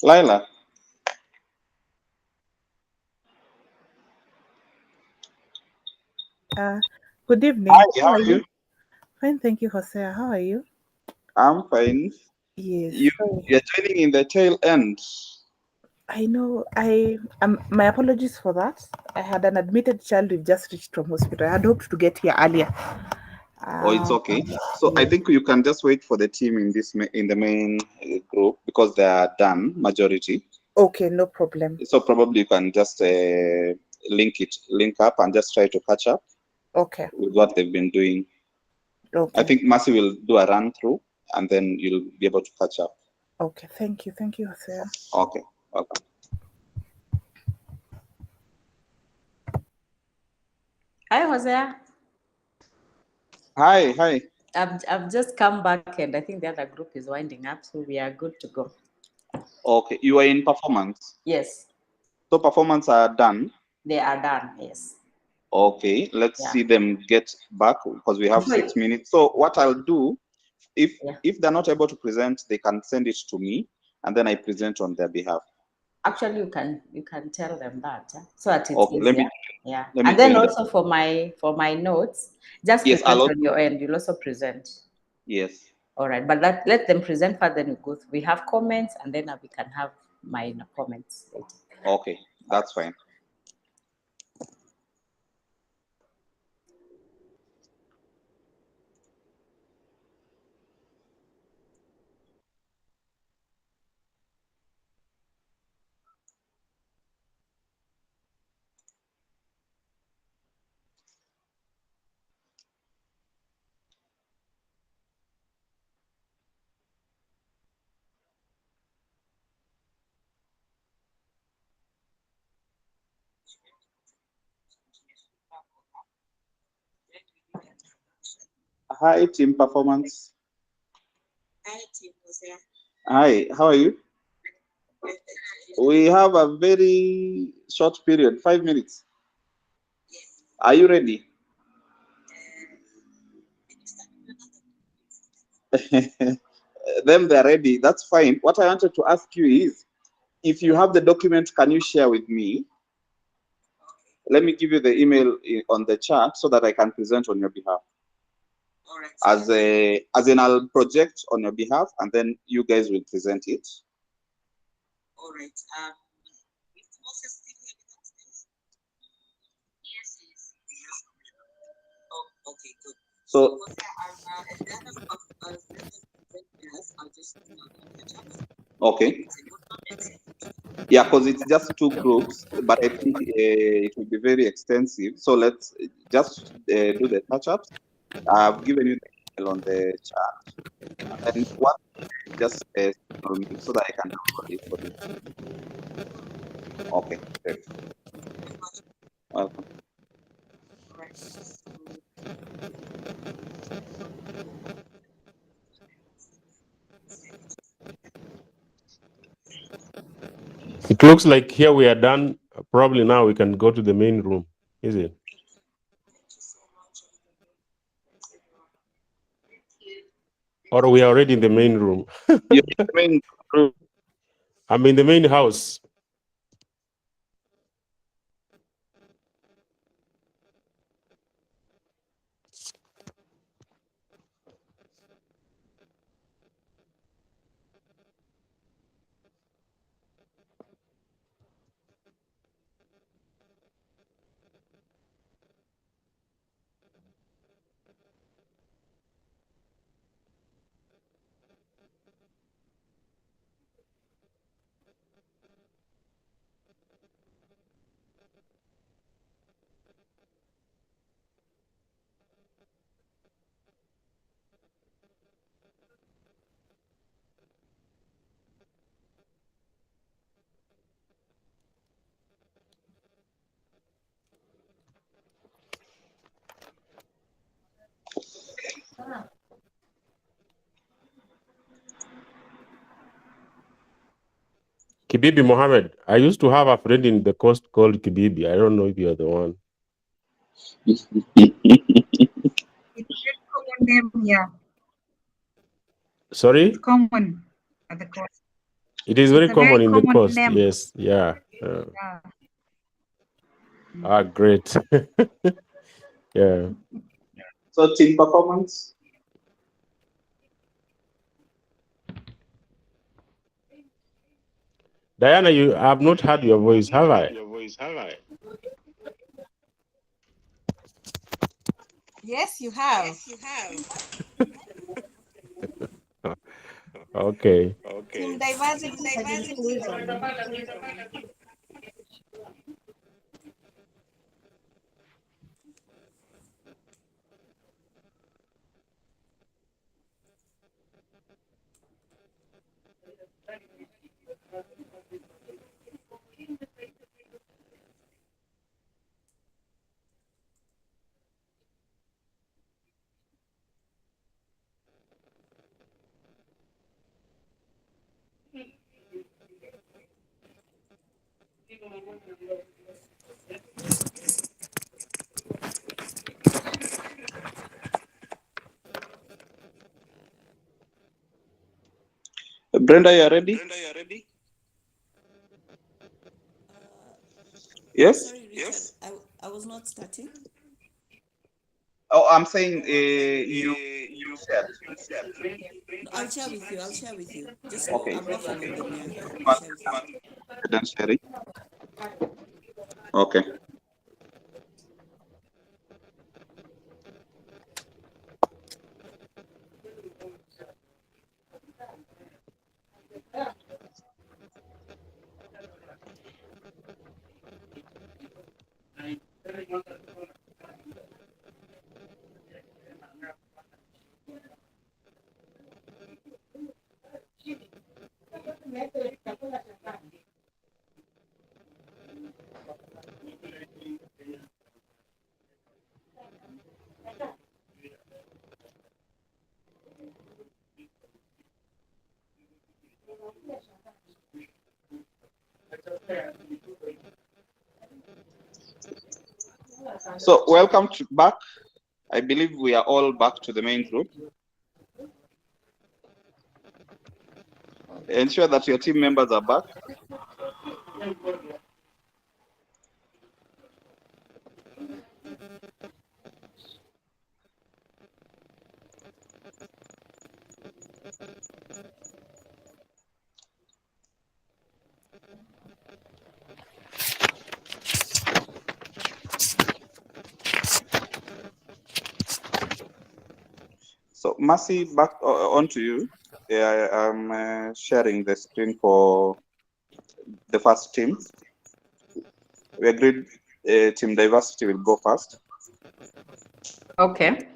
Lila. Good evening. Hi, how are you? Fine, thank you, Hosea. How are you? I'm fine. Yes. You're joining in the tail end. I know. My apologies for that. I had an admitted child who just reached from hospital. I had hoped to get here earlier. Oh, it's okay. So I think you can just wait for the team in the main group because they are done majority. Okay, no problem. So probably you can just link up and just try to catch up. Okay. With what they've been doing. Okay. I think Mercy will do a run through, and then you'll be able to catch up. Okay. Thank you, Hosea. Okay. Welcome. Hi, Hosea. Hi. I've just come back, and I think the other group is winding up, so we are good to go. Okay, you are in performance. Yes. So performance are done. They are done. Yes. Okay, let's see them get back because we have 6 minutes. So what I'll do, if they're not able to present, they can send it to me, and then I present on their behalf. Actually, you can tell them that, so that it's okay, easier. And then also for my notes, just present on your end. You'll also present. Yes. All right, but let them present first. Then we have comments, and then we can have my comments later. Okay, that's fine. Hi, team performance. Hi, team. Hi, how are you? We have a very short period, 5 minutes. Are you ready? Them, they're ready. That's fine. What I wanted to ask you is, if you have the document, can you share with me? Let me give you the email on the chat so that I can present on your behalf. As in, I'll project on your behalf, and then you guys will present it. All right. Is Moses still here with us, guys? Yes. Oh, okay, good. So I'll just okay. Yeah, because it's just 2 groups, but I think it will be very extensive. So let's just do the touch-ups. I've given you the email on the chat, and what just so that I can download it for you. Okay, great. Welcome. It looks like here we are done. Probably now we can go to the main room, is it? Or we are already in the main room? You're in the main room. I'm in the main house. Kibibi Mohammed. I used to have a friend in the coast called Kibibi. I don't know if you're the one. It's a common name here. Sorry? It's common. at the coast. It is very It's a very common in the common coast. name. Yes. Yeah. Yeah. Great. Yeah. So team performance. Diana, I have not heard your voice, have I? Yes, you have. Okay. Team diversity and inclusion. Brenda, you are ready? Yes? Sorry, Richard, I was not starting. Oh, I'm saying you shared. No, I'll share with you. Just Okay. I'm not following them. Yeah, I'll But share with you. then sharing. Okay. So welcome back. I believe we are all back to the main group. Ensure that your team members are back. So Mercy, back on to you. Yeah, I'm sharing the screen for the first team. We agreed team diversity will go first. Okay.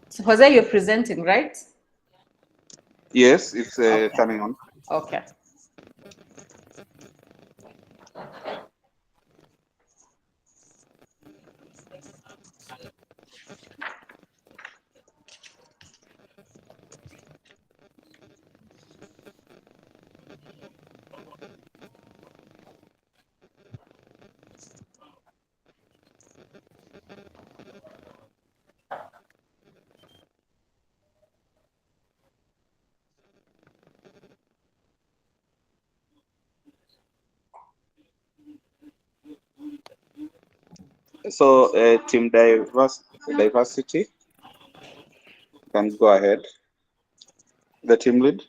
So Jose, you're presenting, right? Yes, it's turning on. Okay. So team diversity can go ahead. The team lead.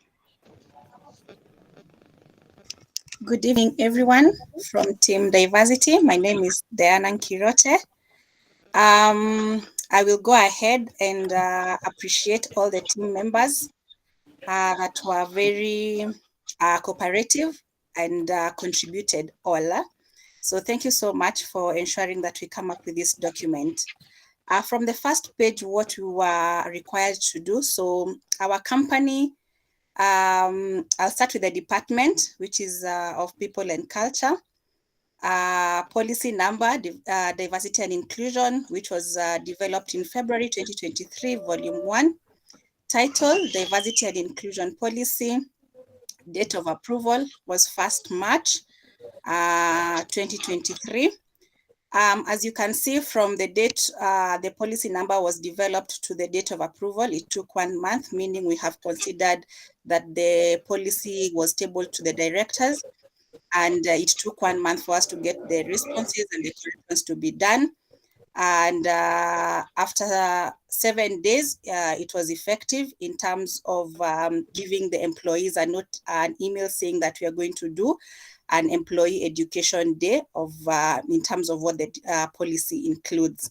Good evening, everyone from Team Diversity. My name is Diana Nkirote. I will go ahead and appreciate all the team members that were very cooperative and contributed all. So thank you so much for ensuring that we come up with this document. From the first page, what we were required to do. So our company, I'll start with the department, which is of people and culture. policy number, diversity and inclusion, which was developed in February 2023, volume 1. Title, diversity and inclusion policy. Date of approval was 1st March 2023. As you can see from the date the policy number was developed to the date of approval, it took 1 month, meaning we have considered that the policy was tabled to the directors, and it took 1 month for us to get the responses and the corrections to be done. And after 7 days, it was effective in terms of giving the employees an email saying that we are going to do an employee education day of in terms of what the policy includes.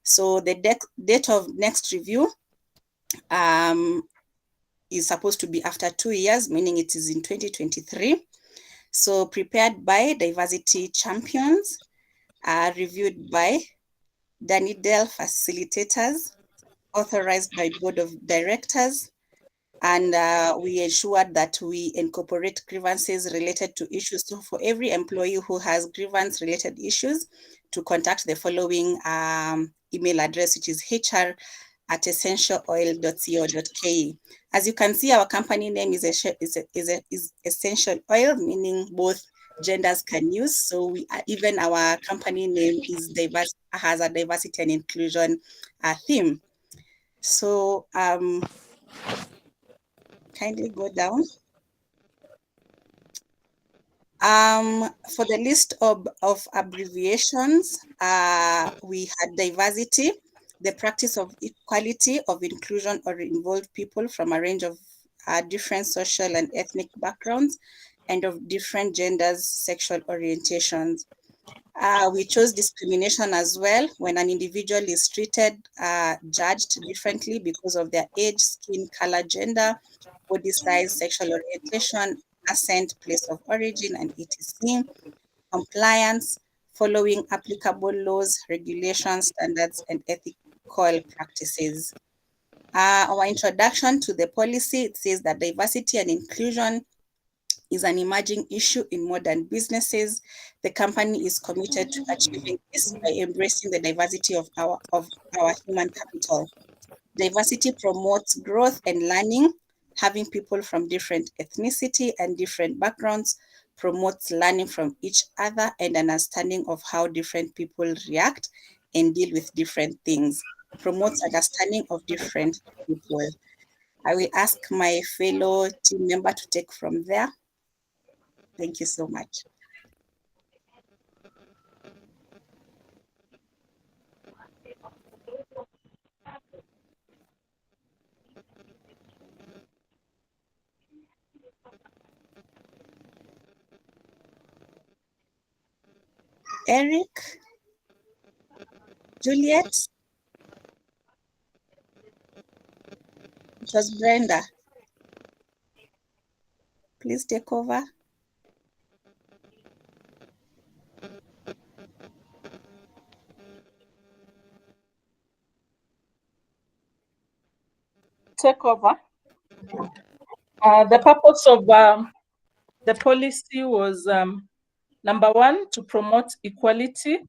So the date of next review is supposed to be after 2 years, meaning it is in 2023. So prepared by diversity champions, reviewed by Danidel facilitators, authorized by board of directors, and we ensured that we incorporate grievances related to issues. So for every employee who has grievance related issues, to contact the following email address, which is hr@essentialoil.co.ke. As you can see, our company name is Essential Oil, meaning both genders can use. So even our company name is has a diversity and inclusion theme. So kindly go down. For the list of abbreviations, we had diversity, the practice of equality, of inclusion or involved people from a range of different social and ethnic backgrounds and of different genders, sexual orientations. We chose discrimination as well, when an individual is treated, judged differently because of their age, skin color, gender, body size, sexual orientation, accent, place of origin, and etc. Compliance, following applicable laws, regulations, standards, and ethical practices. Our introduction to the policy, it says that diversity and inclusion is an emerging issue in modern businesses. The company is committed to achieving this by embracing the diversity of our human capital. Diversity promotes growth and learning. Having people from different ethnicity and different backgrounds promotes learning from each other and understanding of how different people react and deal with different things. Promotes understanding of different people. I will ask my fellow team member to take from there. Thank you so much. Eric, Juliet, it was Brenda. Please take over. Take over. The purpose of the policy was number 1, to promote equality.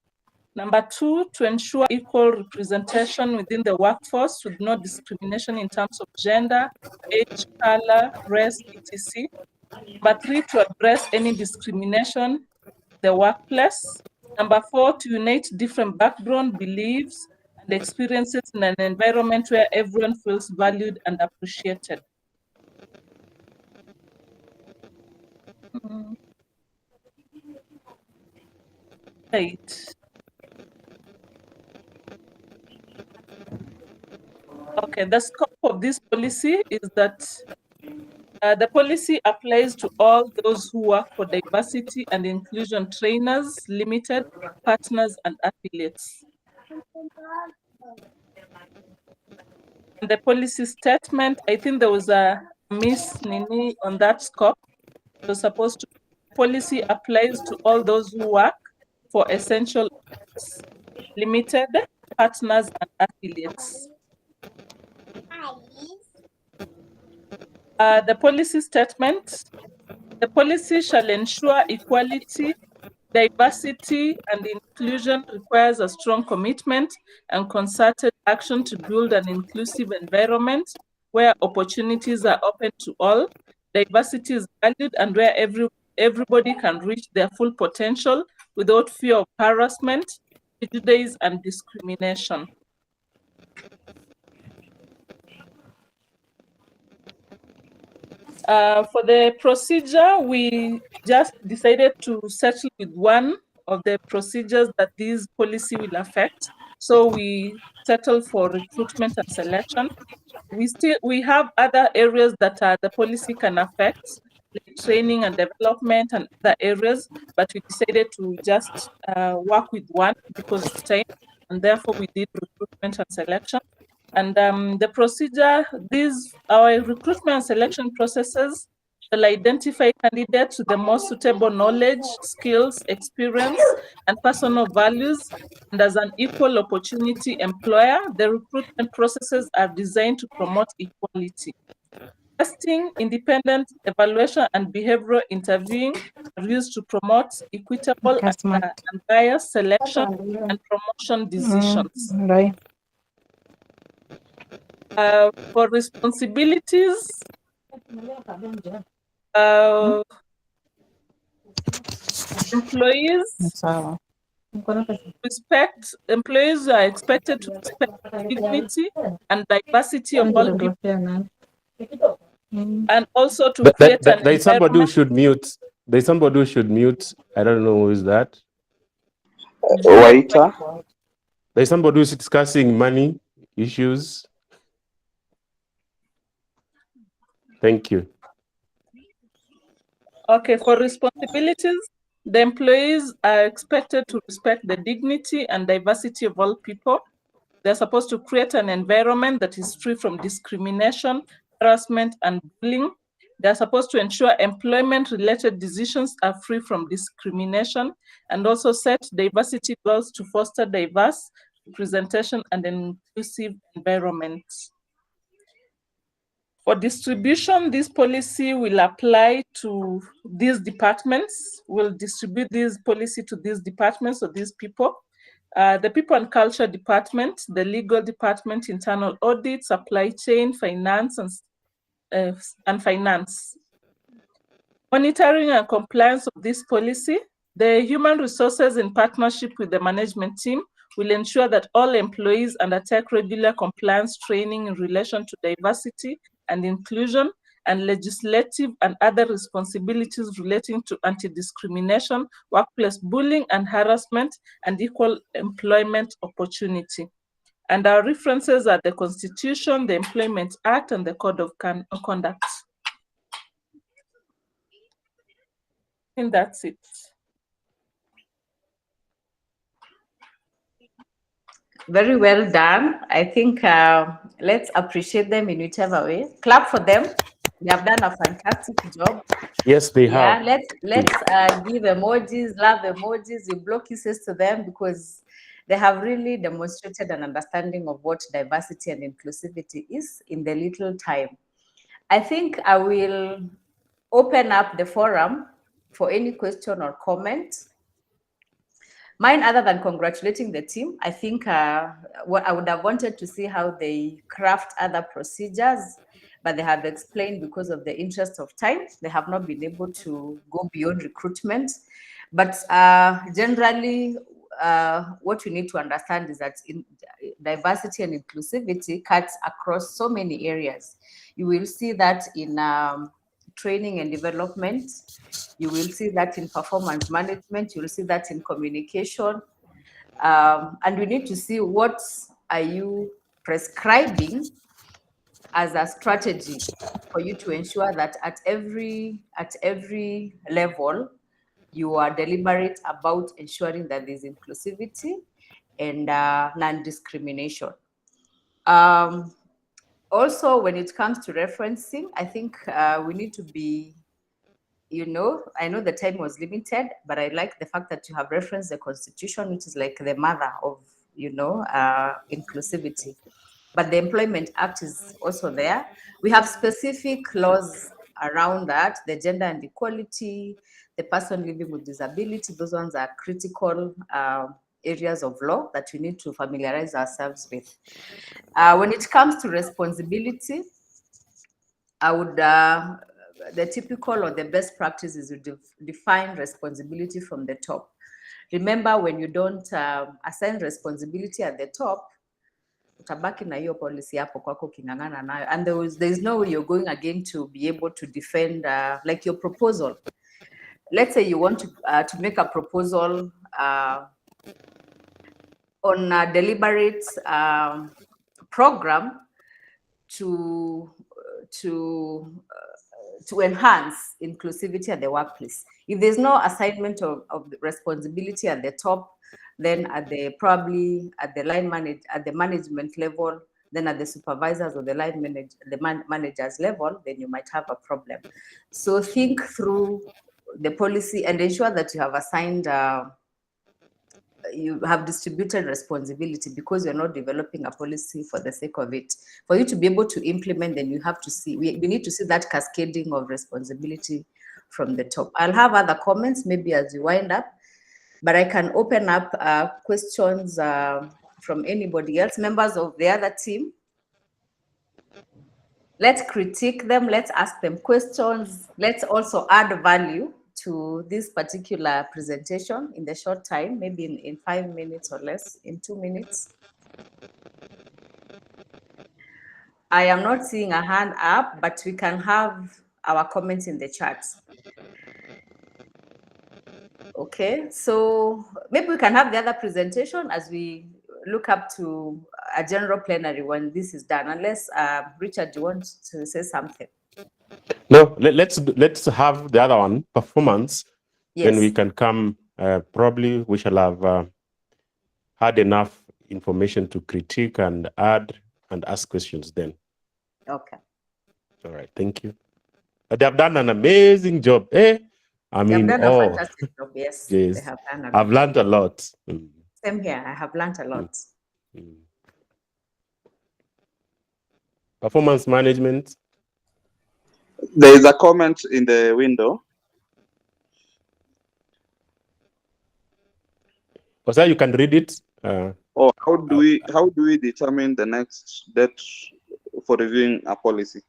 Number 2, to ensure equal representation within the workforce with no discrimination in terms of gender, age, color, race, etc. Number 3, to address any discrimination in the workplace. Number 4, to unite different background, beliefs, and experiences in an environment where everyone feels valued and appreciated. Right. Okay, the scope of this policy is that the policy applies to all those who work for Diversity and Inclusion Trainers Limited, partners, and affiliates. And the policy statement, I think there was a miss Nini on that scope. It was supposed to, policy applies to all those who work for Essential Oils Limited, partners, and affiliates. The policy statement, the policy shall ensure equality Diversity and inclusion requires a strong commitment and concerted action to build an inclusive environment where opportunities are open to all, diversity is valued, and where everybody can reach their full potential without fear of harassment, prejudice, and discrimination. For the procedure, we just decided to settle with one of the procedures that this policy will affect. So we settled for recruitment and selection. We have other areas that the policy can affect, like training and development and other areas, but we decided to just work with one because of time, and therefore we did recruitment and selection. And the procedure, our recruitment and selection processes will identify candidates with the most suitable knowledge, skills, experience, and personal values. And as an equal opportunity employer, the recruitment processes are designed to promote equality. Testing, independent evaluation, and behavioral interviewing are used to promote equitable and unbiased selection and promotion decisions. Right. For responsibilities, employees are expected to respect dignity and diversity of all people, and also to create an There's somebody who environment. should mute. There's somebody who should mute. I don't know who is that. Waiter. There's somebody who's discussing money issues. Thank you. Okay, for responsibilities, the employees are expected to respect the dignity and diversity of all people. They're supposed to create an environment that is free from discrimination, harassment, and bullying. They're supposed to ensure employment-related decisions are free from discrimination, and also set diversity goals to foster diverse representation and an inclusive environment. For distribution, this policy will apply to these departments. We'll distribute this policy to these departments or these people. The People and Culture Department, the Legal Department, Internal Audit, Supply Chain, Finance, and Finance. Monitoring and compliance of this policy, the Human Resources in partnership with the management team will ensure that all employees undertake regular compliance training in relation to diversity and inclusion, and legislative and other responsibilities relating to anti-discrimination, workplace bullying and harassment, and equal employment opportunity. And our references are the Constitution, the Employment Act, and the Code of Conduct. I think that's it. Very well done. I think let's appreciate them in whichever way. Clap for them. They have done a fantastic job. Yes, they have. Yeah, let's give emojis, love emojis, you blow kisses to them, because they have really demonstrated an understanding of what diversity and inclusivity is in the little time. I think I will open up the forum for any question or comment. Mine, other than congratulating the team, I think what I would have wanted to see how they craft other procedures, but they have explained because of the interest of time, they have not been able to go beyond recruitment. But generally, what we need to understand is that diversity and inclusivity cuts across so many areas. You will see that in training and development. You will see that in performance management. You will see that in communication. And we need to see what are you prescribing as a strategy for you to ensure that at every level, you are deliberate about ensuring that there's inclusivity and non-discrimination. Also, when it comes to referencing, I think we need to be, I know the time was limited, but I like the fact that you have referenced the Constitution, which is like the mother of, inclusivity. But the Employment Act is also there. We have specific laws around that, the gender and equality, the person living with disability, those ones are critical areas of law that we need to familiarize ourselves with. When it comes to responsibility, I would, the typical or the best practice is to define responsibility from the top. Remember, when you don't assign responsibility at the top, utabaki na hiyo policy hapo kwako kingangana nayo, and there is no way you're going again to be able to defend like your proposal. Let's say you want to make a proposal on a deliberate program to enhance inclusivity at the workplace. If there's no assignment of responsibility at the top, then probably at the management level, then at the supervisors or the managers level, then you might have a problem. So think through the policy and ensure that you have assigned, you have distributed responsibility, because you're not developing a policy for the sake of it. For you to be able to implement, then you have to see, we need to see that cascading of responsibility from the top. I'll have other comments maybe as we wind up, but I can open up questions from anybody else, members of the other team. Let's critique them, let's ask them questions, let's also add value to this particular presentation in the short time, maybe in 5 minutes or less, in 2 minutes. I am not seeing a hand up, but we can have our comments in the chat. Okay, so maybe we can have the other presentation as we look up to a general plenary when this is done, unless Richard, you want to say something? No, let's have the other one, performance. Yes. Then we can come, probably we shall have had enough information to critique and add and ask questions then. Okay. All right, thank you. They have done an amazing job. I mean, they have done a fantastic job, yes. Yes. They have done I've learned a lot. Same here, I have learned a lot. Performance management. There is a comment in the window. So you can read it. How do we determine the next date for reviewing a policy?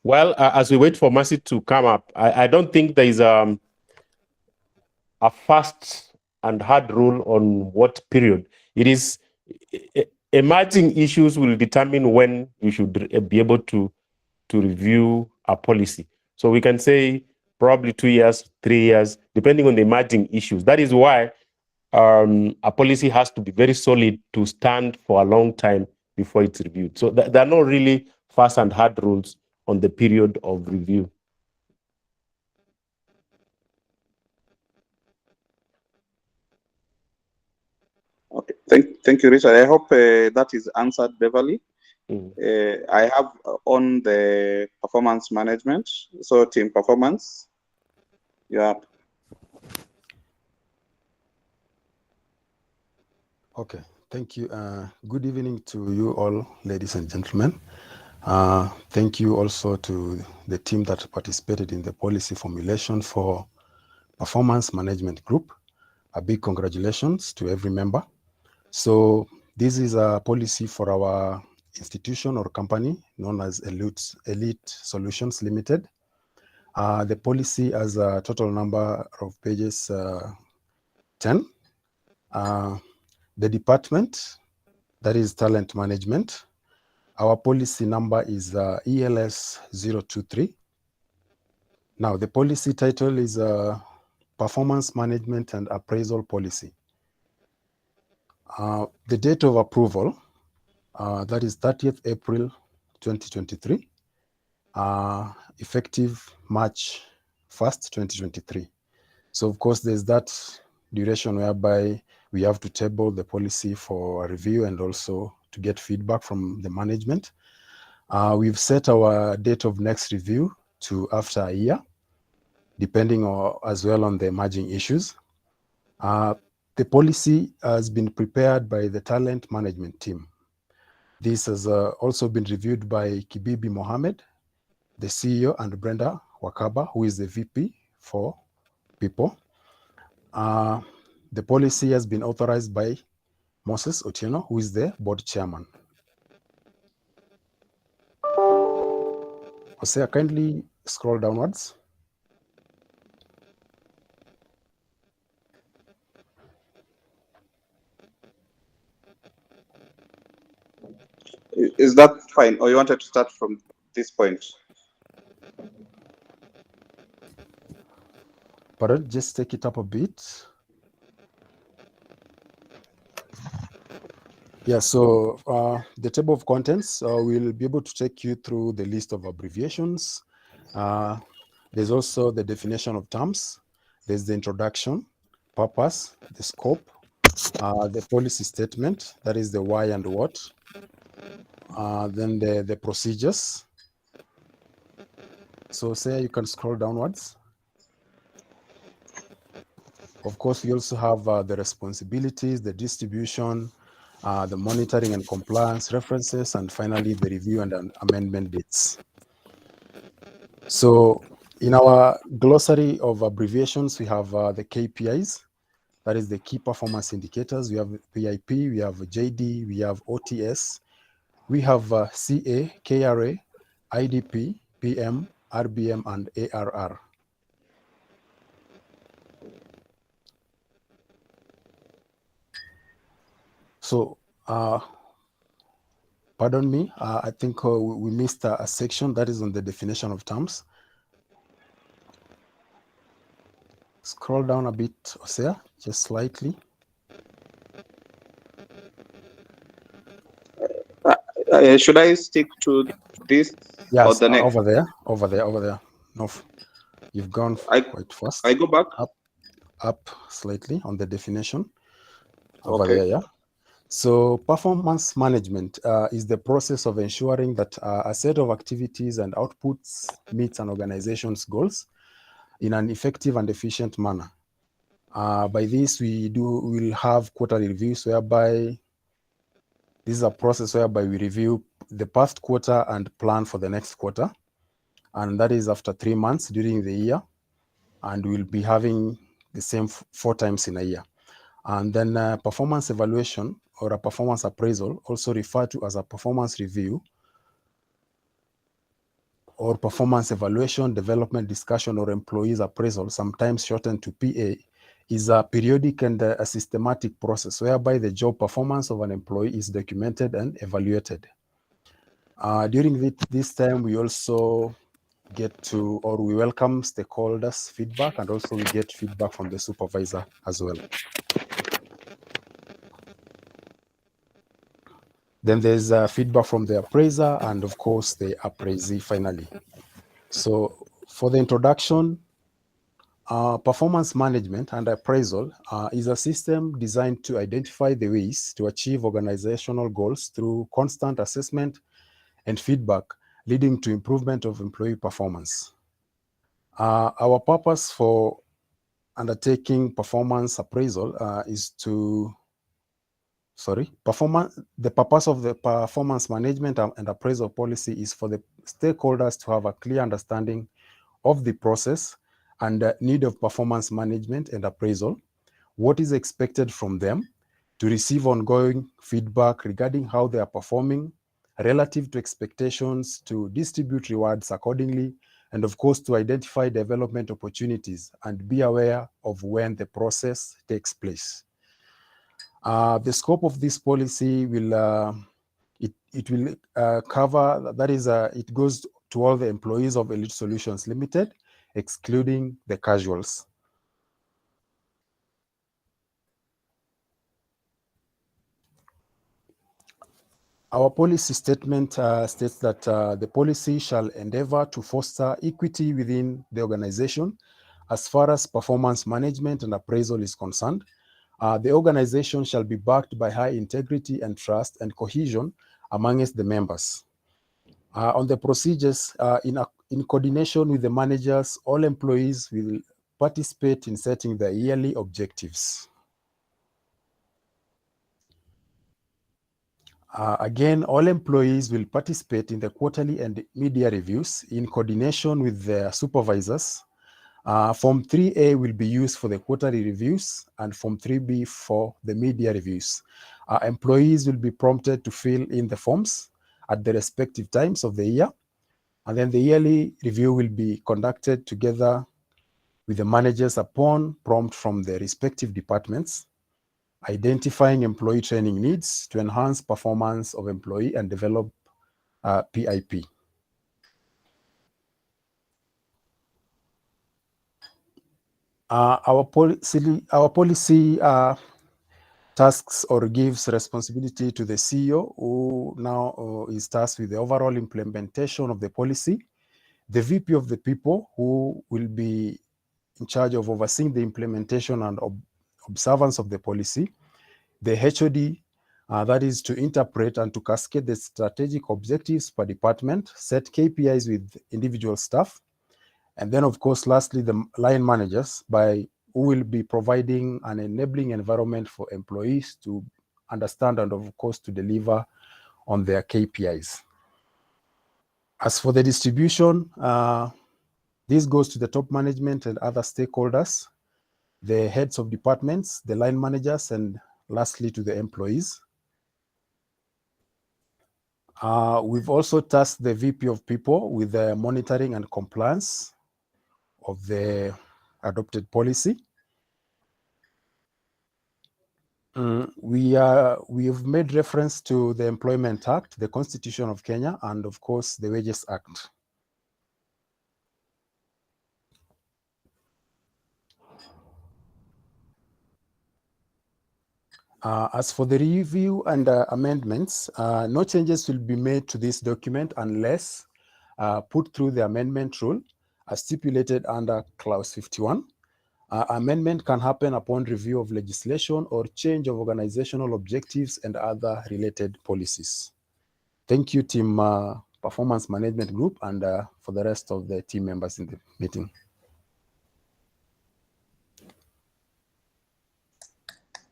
Well, as we wait for Mercy to come up, I don't think there is a fast and hard rule on what period. It is emerging issues will determine when you should be able to review a policy. So we can say probably 2 years, 3 years, depending on the emerging issues. That is why a policy has to be very solid to stand for a long time before it's reviewed. So there are no really fast and hard rules on the period of review. Okay, thank you, Richard. I hope that is answered, Beverly. I have on the performance management, so team performance. Yeah. Okay, thank you. Good evening to you all, ladies and gentlemen. Thank you also to the team that participated in the policy formulation for performance management group. A big congratulations to every member. So this is a policy for our institution or company known as Elite Solutions Limited. The policy has a total number of pages 10. The department, that is talent management. Our policy number is ELS 023. Now the policy title is Performance Management and Appraisal Policy. The date of approval, that is 30th April 2023, effective March 1st, 2023. So of course there's that duration whereby we have to table the policy for a review and also to get feedback from the management. We've set our date of next review to after a year, depending as well on the emerging issues. The The policy has been prepared by the talent management team. This has also been reviewed by Kibibi Mohammed, the CEO, and Brenda Wakaba, who is the VP for people. The policy has been authorized by Moses Otieno, who is the board chairman. Hosea, kindly scroll downwards. Is that fine, or you wanted to start from this point? But just take it up a bit. Yeah, so the table of contents, we'll be able to take you through the list of abbreviations. There's also the definition of terms. There's the introduction, purpose, the scope, the policy statement, that is the why and what. Then the procedures. So say you can scroll downwards. Of course, we also have the responsibilities, the distribution, the monitoring and compliance references, and finally the review and amendment dates. So in our glossary of abbreviations, we have the KPIs, that is the key performance indicators. We have PIP, we have JD, we have OTS, we have CA, KRA, IDP, PM, RBM, and ARR. So, pardon me, I think we missed a section that is on the definition of terms. Scroll down a bit, Hosea, just slightly. Should I stick to this? Yes, or the next? over there. No, you've gone quite fast. I go back? Up slightly on the definition. Over Okay. there, yeah. So performance management is the process of ensuring that a set of activities and outputs meets an organization's goals in an effective and efficient manner. By this, we'll have quarterly reviews whereby this is a process whereby we review the past quarter and plan for the next quarter. And that is after 3 months during the year. And we'll be having the same 4 times in a year. And then performance evaluation or a performance appraisal, also referred to as a performance review or performance evaluation, development discussion, or employees appraisal, sometimes shortened to PA, is a periodic and a systematic process whereby the job performance of an employee is documented and evaluated. During this time, we also we welcome stakeholders' feedback, and also we get feedback from the supervisor as well. Then there's feedback from the appraiser and, of course, the appraisee finally. So for the introduction, performance management and appraisal is a system designed to identify the ways to achieve organizational goals through constant assessment and feedback, leading to improvement of employee performance. Our purpose for undertaking performance appraisal is to the purpose of the performance management and appraisal policy is for the stakeholders to have a clear understanding of the process and the need of performance management and appraisal, what is expected from them, to receive ongoing feedback regarding how they are performing relative to expectations, to distribute rewards accordingly, and of course to identify development opportunities and be aware of when the process takes place. The scope of this policy will cover, that is, it goes to all the employees of Elite Solutions Limited, excluding the casuals. Our policy statement states that the policy shall endeavor to foster equity within the organization as far as performance management and appraisal is concerned. The organization shall be backed by high integrity and trust and cohesion amongst the members. On the procedures, in coordination with the managers, all employees will participate in setting the yearly objectives. Again, all employees will participate in the quarterly and media reviews in coordination with their supervisors. Form 3A will be used for the quarterly reviews and Form 3B for the media reviews. Employees will be prompted to fill in the forms at the respective times of the year. And then the yearly review will be conducted together with the managers upon prompt from the respective departments, identifying employee training needs to enhance performance of employee and develop PIP. Our policy tasks or gives responsibility to the CEO, who now is tasked with the overall implementation of the policy, the VP of the people, who will be in charge of overseeing the implementation and observance of the policy, the HOD, that is to interpret and to cascade the strategic objectives per department, set KPIs with individual staff, and then, of course, lastly, the line managers, who will be providing an enabling environment for employees to understand and, of course, to deliver on their KPIs. As for the distribution, this goes to the top management and other stakeholders, the heads of departments, the line managers, and lastly, to the employees. We've also tasked the VP of people with the monitoring and compliance of the adopted policy. We have made reference to the Employment Act, the Constitution of Kenya, and of course, the Wages Act. As for the review and amendments, no changes will be made to this document unless put through the amendment rule as stipulated under clause 51. Amendment can happen upon review of legislation or change of organizational objectives and other related policies. Thank you, Team Performance Management Group, and for the rest of the team members in the meeting.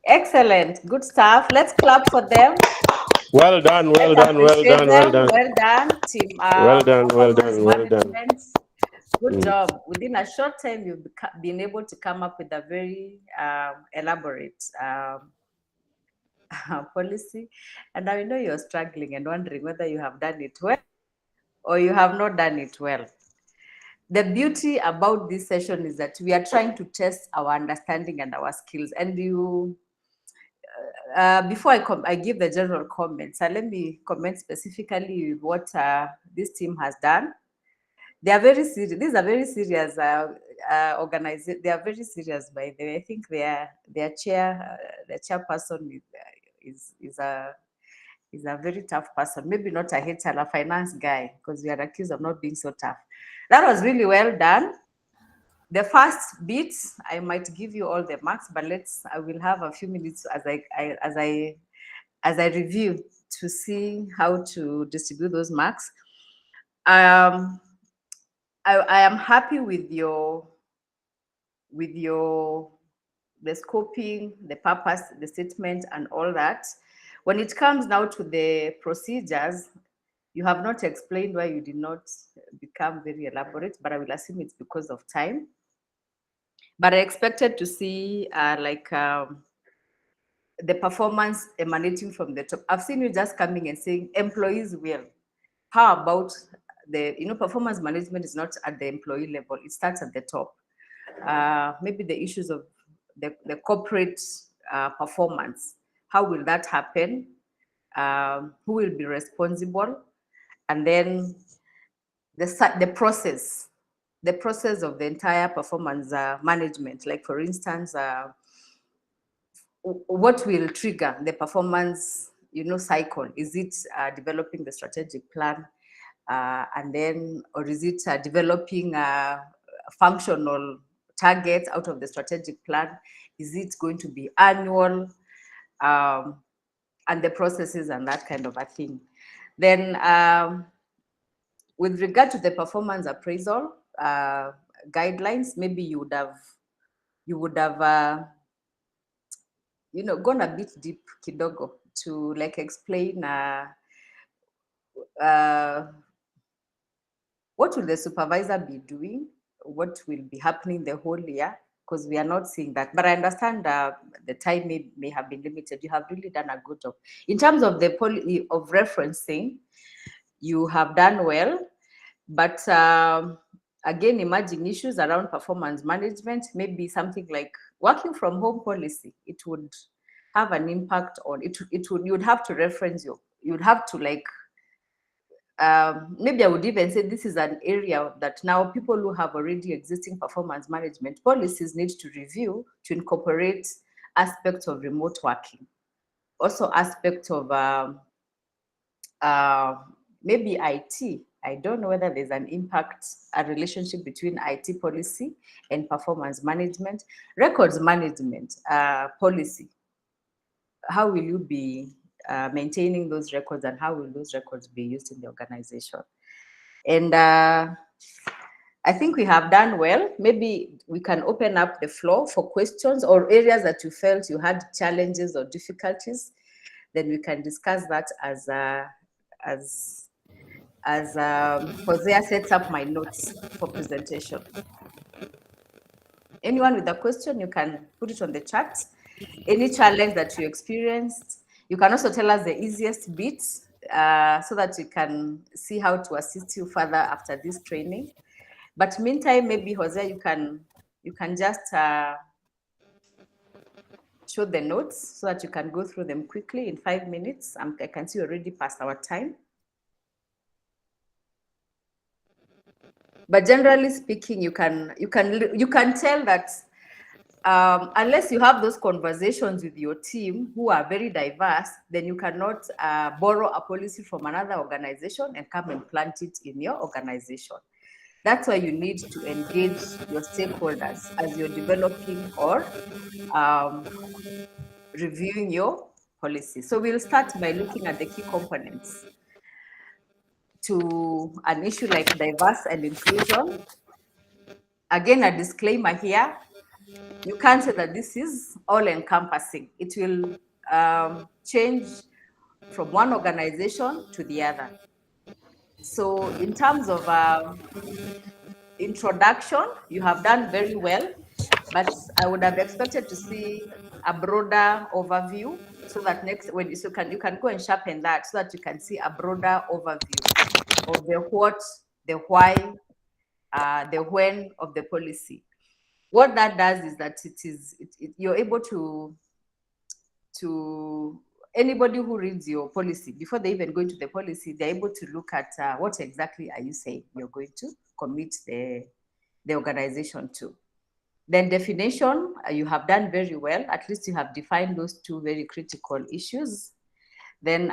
Excellent, good stuff. Let's clap for them. Well done, well done, well done, well done. Well done, team. Well done, well done, well done. Good job. Within a short time, you've been able to come up with a very elaborate policy. And I know you're struggling and wondering whether you have done it well or you have not done it well. The beauty about this session is that we are trying to test our understanding and our skills. And you, before I give the general comments, let me comment specifically with what this team has done. They are very serious. These are very serious organizations. They are very serious, by the way. I think their chairperson is a very tough person. Maybe not a HR, a finance guy, because we are accused of not being so tough. That was really well done. The first bit, I might give you all the marks, but I will have a few minutes as I review to see how to distribute those marks. I am happy with the scoping, the purpose, the statement, and all that. When it comes now to the procedures, you have not explained why you did not become very elaborate, but I will assume it's because of time. But I expected to see the performance emanating from the top. I've seen you just coming and saying employees will. How about performance management is not at the employee level, it starts at the top. Maybe the issues of the corporate performance, how will that happen? Who will be responsible? And then the process of the entire performance management, like for instance, what will trigger the performance cycle? Is it developing the strategic plan? And then, or is it developing functional targets out of the strategic plan? Is it going to be annual? And the processes and that kind of a thing. Then, with regard to the performance appraisal guidelines, maybe you would have gone a bit deep, kidogo, to like explain what will the supervisor be doing, what will be happening the whole year, because we are not seeing that. But I understand the time may have been limited. You have really done a good job. In terms of the of referencing, you have done well, but again, emerging issues around performance management, maybe something like working from home policy, it would have an impact on it. You'd have to reference you'd have to like, maybe I would even say this is an area that now people who have already existing performance management policies need to review to incorporate aspects of remote working, also aspects of maybe IT. I don't know whether there's an impact, a relationship between IT policy and performance management. Records management policy. How will you be maintaining those records, and how will those records be used in the organization? And I think we have done well. Maybe we can open up the floor for questions or areas that you felt you had challenges or difficulties. Then we can discuss that as Hosea sets up my notes for presentation. Anyone with a question, you can put it on the chat. Any challenge that you experienced, you can also tell us the easiest bits so that we can see how to assist you further after this training. But meantime, maybe Hosea, you can just show the notes so that you can go through them quickly in 5 minutes. I can see already past our time. But generally speaking, you can tell that unless you have those conversations with your team who are very diverse, then you cannot borrow a policy from another organization and come and plant it in your organization. That's why you need to engage your stakeholders as you're developing or reviewing your policy. So we'll start by looking at the key components to an issue like diverse and inclusion. Again, a disclaimer here. You can't say that this is all-encompassing. It will change from one organization to the other. So in terms of introduction, you have done very well, but I would have expected to see a broader overview so that you can go and sharpen that so that you can see a broader overview of the what, the why, the when of the policy. What that does is that you're able to anybody who reads your policy, before they even go into the policy, they're able to look at what exactly are you saying you're going to commit the organization to. Then definition, you have done very well. At least you have defined those two very critical issues. Then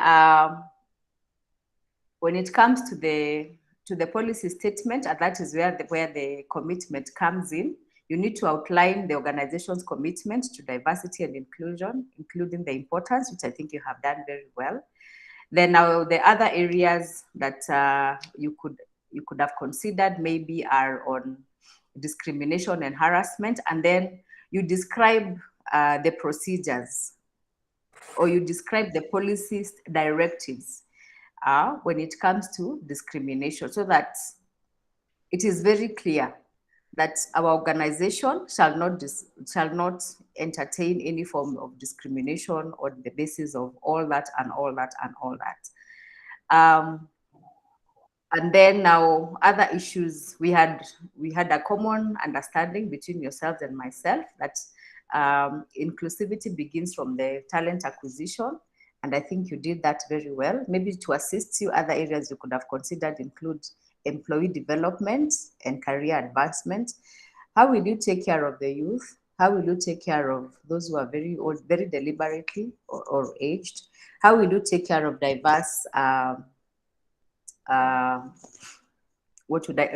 when it comes to the policy statement, and that is where the commitment comes in, you need to outline the organization's commitment to diversity and inclusion, including the importance, which I think you have done very well. Then now the other areas that you could have considered maybe are on discrimination and harassment, and then you describe the procedures, or you describe the policies directives when it comes to discrimination, so that it is very clear that our organization shall not entertain any form of discrimination on the basis of all that and all that and all that. And then now other issues, we had a common understanding between yourselves and myself that inclusivity begins from the talent acquisition. And I think you did that very well. Maybe to assist you, other areas you could have considered include employee development and career advancement. How will you take care of the youth? How will you take care of those who are very old, very deliberately or aged? How will you take care of diverse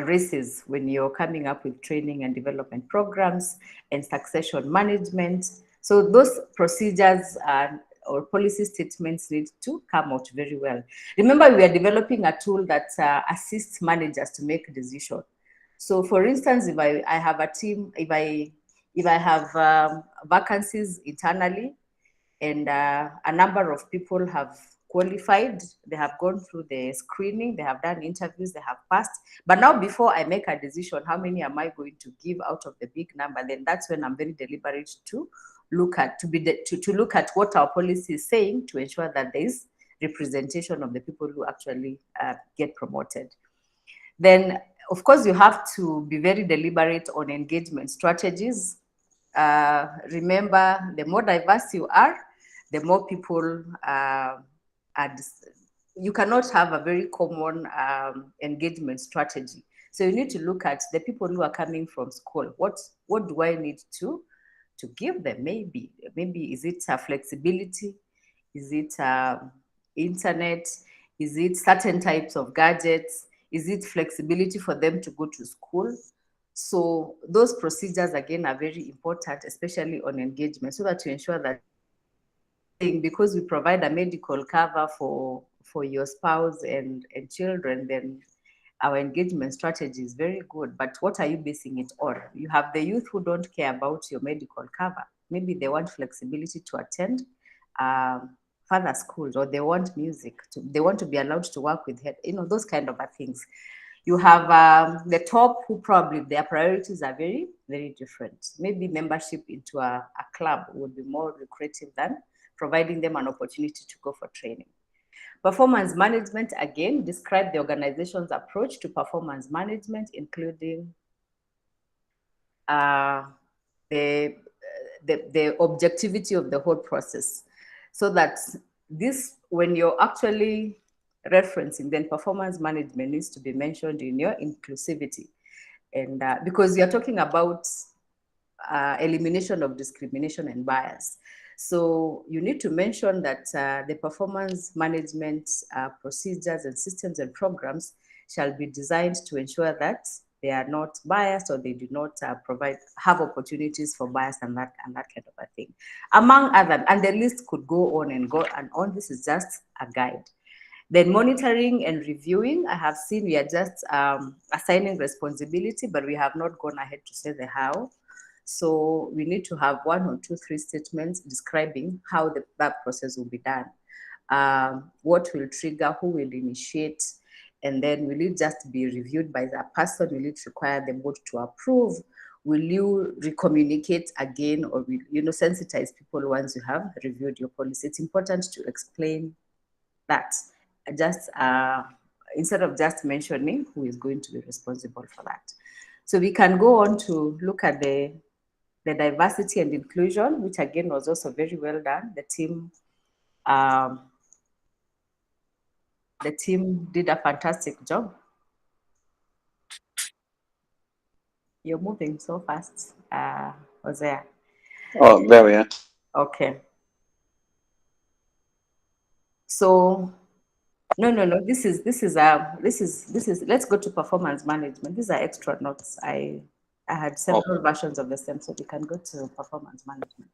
races when you're coming up with training and development programs and succession management? So those procedures or policy statements need to come out very well. Remember, we are developing a tool that assists managers to make decisions. So for instance, if I have a team, if I have vacancies internally, and a number of people have qualified. They have gone through the screening, they have done interviews, they have passed. But now, before I make a decision, how many am I going to give out of the big number? Then that's when I'm very deliberate to look at to look at what our policy is saying to ensure that there is representation of the people who actually get promoted. Then, of course, you have to be very deliberate on engagement strategies. Remember, the more diverse you are, the more people you cannot have a very common engagement strategy. So you need to look at the people who are coming from school. What do I need to give them? Maybe is it flexibility? Is it internet? Is it certain types of gadgets? Is it flexibility for them to go to school? So those procedures, again, are very important, especially on engagement, so that to ensure that, because we provide a medical cover for your spouse and children, then our engagement strategy is very good. But what are you basing it on? You have the youth who don't care about your medical cover. Maybe they want flexibility to attend further schools, or they want music. They want to be allowed to work with, those kind of things. You have the top, who probably their priorities are very, very different. Maybe membership into a club would be more lucrative than providing them an opportunity to go for training. Performance management, again, describe the organization's approach to performance management, including the objectivity of the whole process. So that this, when you're actually referencing, then performance management needs to be mentioned in your inclusivity. And because you're talking about elimination of discrimination and bias. So you need to mention that the performance management procedures and systems and programs shall be designed to ensure that they are not biased, or they do not have opportunities for bias and that kind of a thing, among other. And the list could go on and on. This is just a guide. Then monitoring and reviewing. I have seen we are just assigning responsibility, but we have not gone ahead to say the how. So we need to have 1 or 2, 3 statements describing how that process will be done. What will trigger, who will initiate, and then will it just be reviewed by the person? Will it require the board to approve? Will you recommunicate again, or will you sensitize people once you have reviewed your policy? It's important to explain that, just instead of just mentioning who is going to be responsible for that. So we can go on to look at the diversity and inclusion, which again was also very well done. The team did a fantastic job. You're moving so fast, Hosea. Oh, there we are. Okay. So, no. This is. Let's go to performance management. These are extra notes. I had several versions of the same, so we can go to performance management.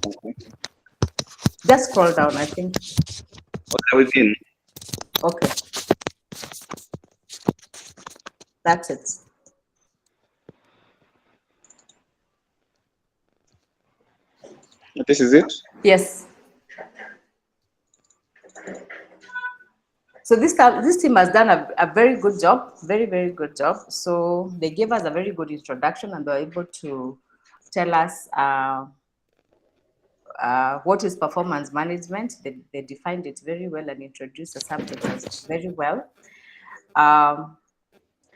Okay. Just scroll down, I think. Okay, within. Okay. That's it. This is it? Yes. So this team has done a very good job, very, very good job. So they gave us a very good introduction, and they were able to tell us what is performance management. They defined it very well and introduced the subject very well.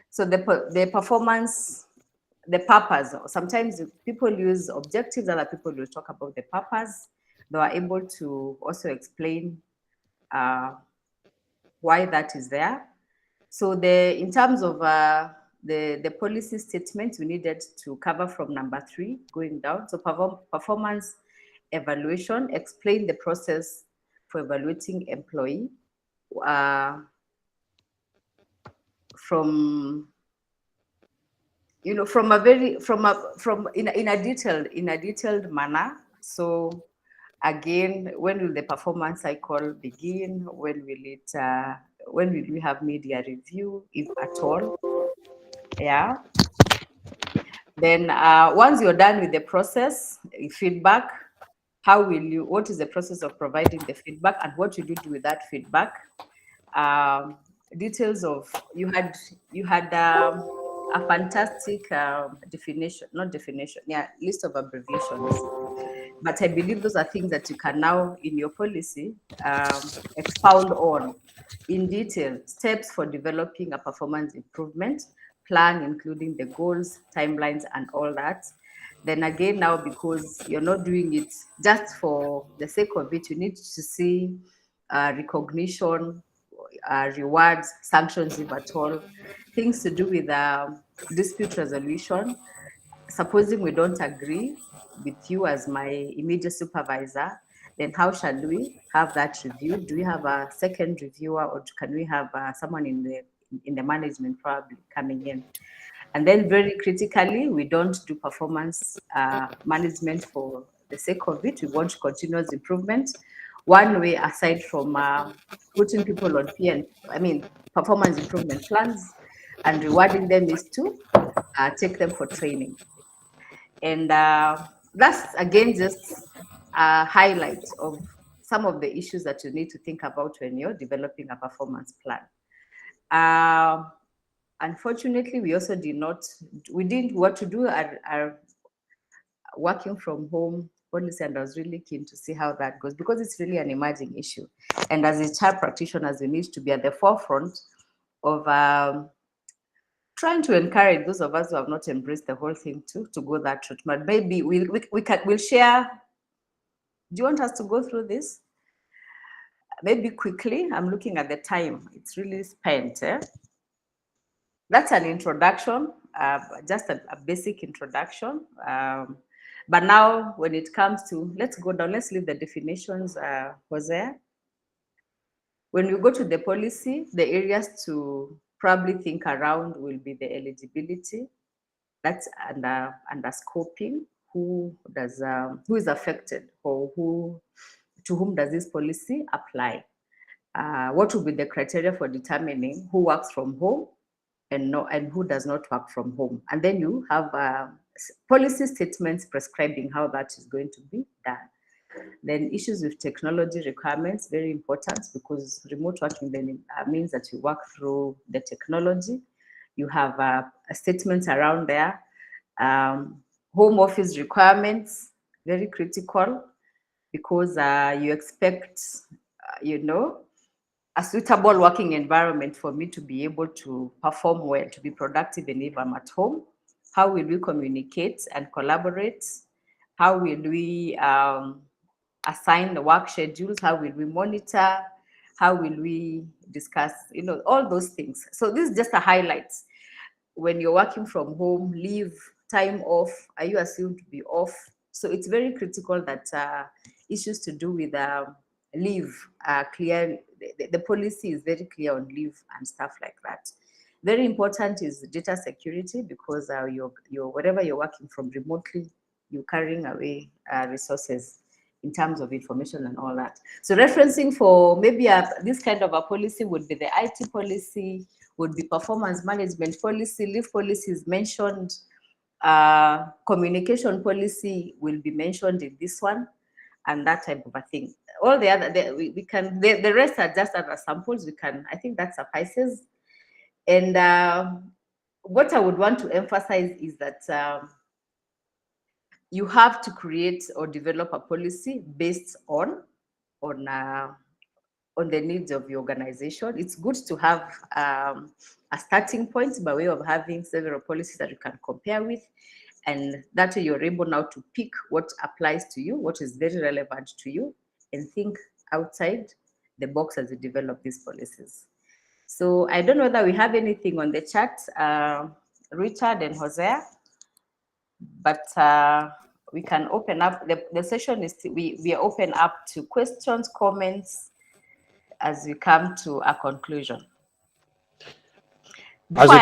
So the performance, the purpose, sometimes people use objectives, other people will talk about the purpose. They were able to also explain why that is there. So in terms of the policy statements, we needed to cover from number 3 going down. So performance evaluation, explain the process for evaluating employee from in a detailed manner. So again, when will the performance cycle begin? When will we have media review, if at all? Yeah. Then once you're done with the process, feedback, How will you, what is the process of providing the feedback and what will you do with that feedback? Details of, you had a fantastic list of abbreviations. But I believe those are things that you can now, in your policy, expound on in detail. Steps for developing a performance improvement plan, including the goals, timelines, and all that. Then again, now, because you're not doing it just for the sake of it, you need to see recognition, rewards, sanctions, if at all, things to do with dispute resolution. Supposing we don't agree with you as my immediate supervisor, then how shall we have that reviewed? Do we have a second reviewer, or can we have someone in the management probably coming in? And then very critically, we don't do performance management for the sake of it. We want continuous improvement. One way, aside from putting people on performance improvement plans and rewarding them, is to take them for training. And that's, again, just a highlight of some of the issues that you need to think about when you're developing a performance plan. Unfortunately, we also didn't want to do our working from home policy, and I was really keen to see how that goes, because it's really an emerging issue. And as HR practitioners, we need to be at the forefront of trying to encourage those of us who have not embraced the whole thing to go that route. But maybe we'll share. Do you want us to go through this? Maybe quickly. I'm looking at the time. It's really spent. That's an introduction, just a basic introduction. But now when it comes to, let's go down, let's leave the definitions, Jose. When you go to the policy, the areas to probably think around will be the eligibility. That's under scoping. Who is affected, or to whom does this policy apply? What will be the criteria for determining who works from home and who does not work from home? And then you have policy statements prescribing how that is going to be done. Then issues with technology requirements, very important, because remote working then means that you work through the technology. You have statements around there. Home office requirements, very critical, because you expect, a suitable working environment for me to be able to perform well, to be productive, and if I'm at home. How will we communicate and collaborate? How will we assign the work schedules? How will we monitor? How will we discuss, all those things. So this is just a highlight. When you're working from home, leave, time off, are you assumed to be off? So it's very critical that issues to do with leave are clear. The policy is very clear on leave and stuff like that. Very important is data security, because whatever you're working from remotely, you're carrying away resources in terms of information and all that. So referencing for maybe this kind of a policy would be the IT policy, would be performance management policy, leave policy is mentioned, communication policy will be mentioned in this one, and that type of a thing. All the other, the rest are just other samples. I think that suffices. And what I would want to emphasize is that you have to create or develop a policy based on the needs of your organization. It's good to have a starting point by way of having several policies that you can compare with, and that way you're able now to pick what applies to you, what is very relevant to you, and think outside the box as you develop these policies. So I don't know whether we have anything on the chat, Richard and Jose, but we can open up, the session is, we are open up to questions, comments, as we come to a conclusion. As we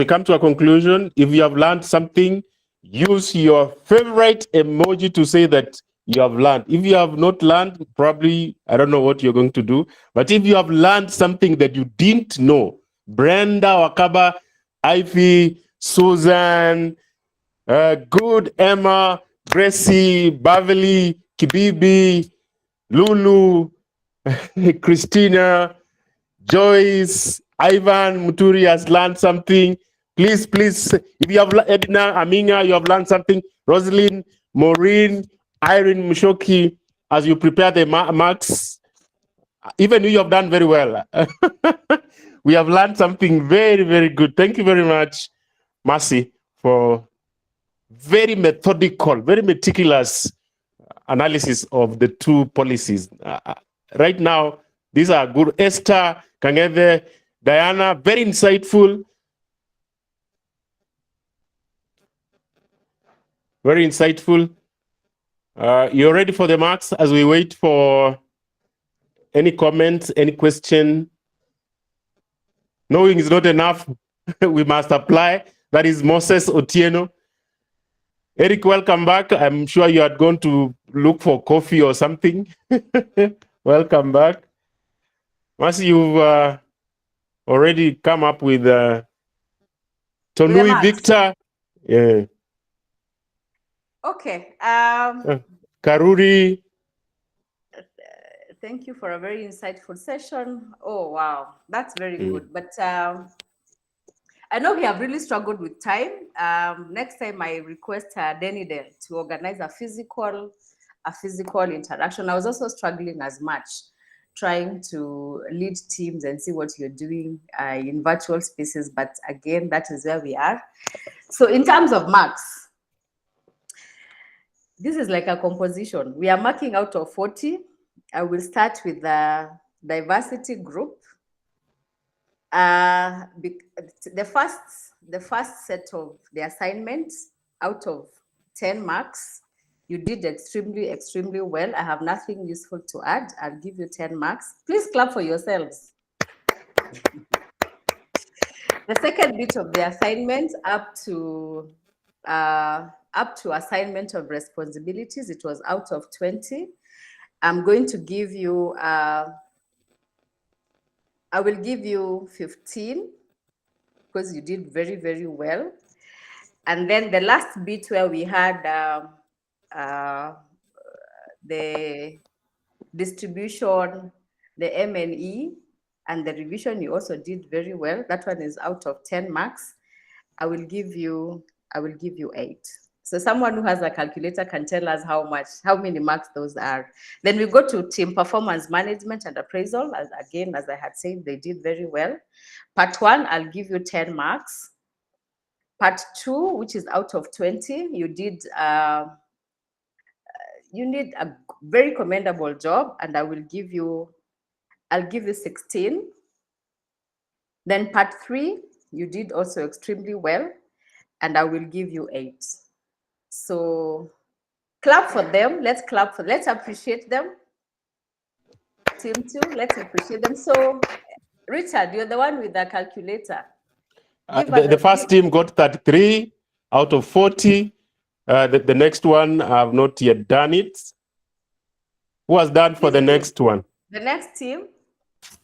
come to a conclusion, if you have learned something, use your favorite emoji to say that you have learned. If you have not learned, probably, I don't know what you're going to do. But if you have learned something that you didn't know, Brenda, Wakaba, Ivy, Susan, good Emma, Gracie, Beverly, Kibibi, Lulu, Christina, Joyce, Ivan, Muturi has learned something. Please, if you have Edna, Aminga, you have learned something. Rosalind, Maureen, Irene, Mushoki, as you prepare the marks, even you have done very well. We have learned something very, very good. Thank you very much, Mercy, for very methodical, very meticulous analysis of the two policies. Right now, these are good. Esther, Kangeve, Diana, very insightful. Very insightful. You're ready for the marks as we wait for any comments, any question? Knowing is not enough. We must apply. That is Moses Otieno. Eric, welcome back. I'm sure you had gone to look for coffee or something. Welcome back. Mercy, you've already come up with Tonui Victor. Yeah. Okay. Karuri. Thank you for a very insightful session. Oh, wow. That's very good. But I know we have really struggled with time. Next time I request Denidel to organize a physical interaction. I was also struggling as much trying to lead teams and see what you're doing in virtual spaces. But again, that is where we are. So in terms of marks, this is like a composition. We are marking out of 40. I will start with the diversity group. The first set of the assignments out of 10 marks, you did extremely well. I have nothing useful to add. I'll give you 10 marks. Please clap for yourselves. The second bit of the assignment up to assignment of responsibilities, it was out of 20. I'm going to give you, I will give you 15 because you did very well. And then the last bit where we had the distribution, the M&E, and the revision, you also did very well. That one is out of 10 marks. I will give you 8. So someone who has a calculator can tell us how many marks those are. Then we go to team performance management and appraisal. As I had said, they did very well. Part 1, I'll give you 10 marks. Part 2, which is out of 20, you did a very commendable job, and I'll give you 16. Then part 3, you did also extremely well, and I will give you 8. So clap for them. Let's appreciate them. Team 2, let's appreciate them. So Richard, you're the one with the calculator. The first team got 33 out of 40. The next one, I have not yet done it. Who has done for the next one? The next team,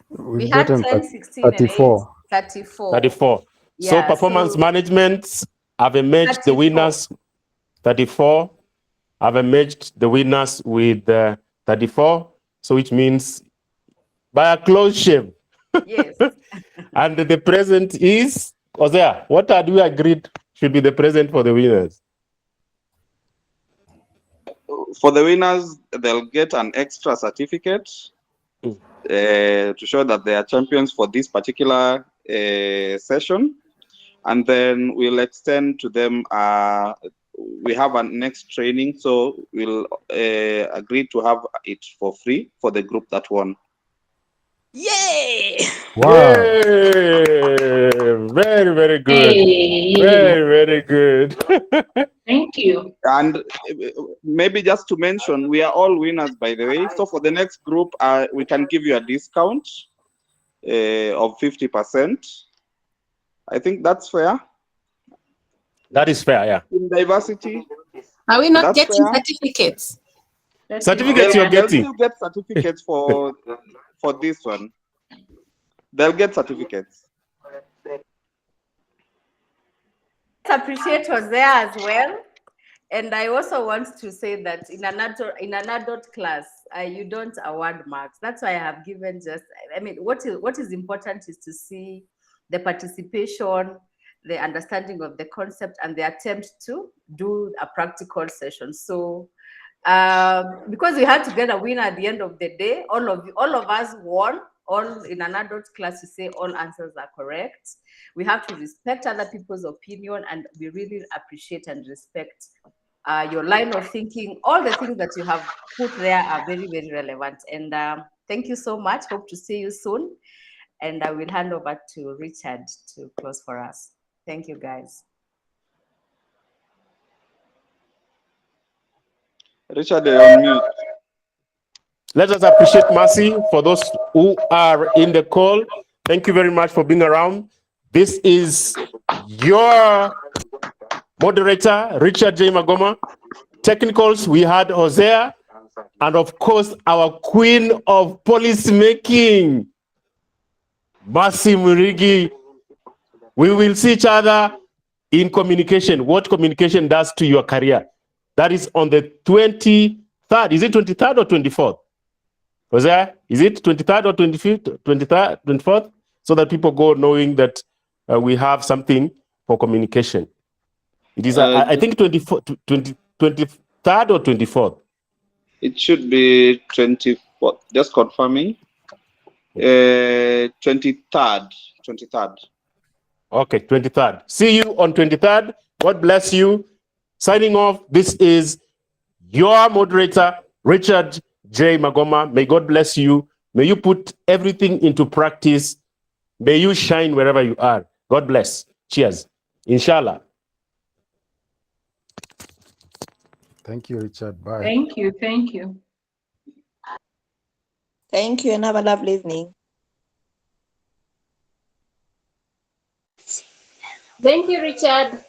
we had 10, 16, 34. And 8. 34. Yeah, so performance management, I've emerged the winners 34. I've emerged the winners with 34. So which means by a close shave. Yes. And the present is, Hosea, what had we agreed should be the present for the winners? For the winners, they'll get an extra certificate to show that they are champions for this particular session. And then we'll extend to them, we have a next training, so we'll agree to have it for free for the group that won. Yay! Wow. Yay! Very good. Hey. Very good. Thank you. And maybe just to mention, we are all winners, by the way. So for the next group, we can give you a discount of 50%. I think that's fair. That is fair, yeah. In diversity. Are we not That's getting fair. certificates? Certificates you're They'll getting. still get certificates for this one. They'll get certificates. Let's appreciate Hosea as well. And I also want to say that in an adult class, you don't award marks. That's why I have given just, I mean, what is important is to see the participation, the understanding of the concept, and the attempt to do a practical session. So because we had to get a winner at the end of the day, all of us won. All in an adult class, you say all answers are correct. We have to respect other people's opinion, and we really appreciate and respect your line of thinking. All the things that you have put there are very, very relevant. And thank you so much. Hope to see you soon. And I will hand over to Richard to close for us. Thank you, guys. Richard, you're on mute. Let us appreciate Mercy for those who are in the call. Thank you very much for being around. This is your moderator, Richard J. Magoma. Technicals, we had Hosea, and of course, our queen of policy making, Mercy Murigi. We will see each other in communication, what communication does to your career. That is on the 23rd. Is it 23rd or 24th? Hosea, is it 23rd or 25th, 23rd, 24th? So that people go knowing that we have something for communication. It is, I think, 23rd or 24th. It should be 24th. Just confirming. 23rd. 23rd. Okay, 23rd. See you on 23rd. God bless you. Signing off, this is your moderator, Richard J. Magoma. May God bless you. May you put everything into practice. May you shine wherever you are. God bless. Cheers. Inshallah. Thank you, Richard. Bye. Thank you. Thank you. Thank you and have a lovely evening. Thank you, Richard.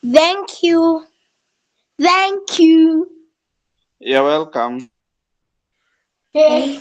Thank you. Thank you. You're welcome. Okay.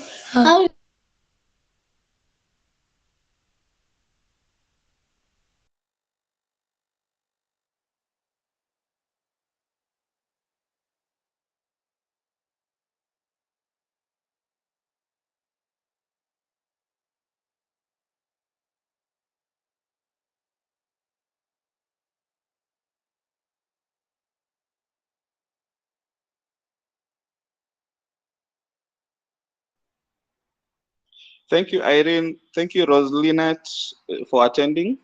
Thank you, Irene. Thank you, Rosalinette, for attending.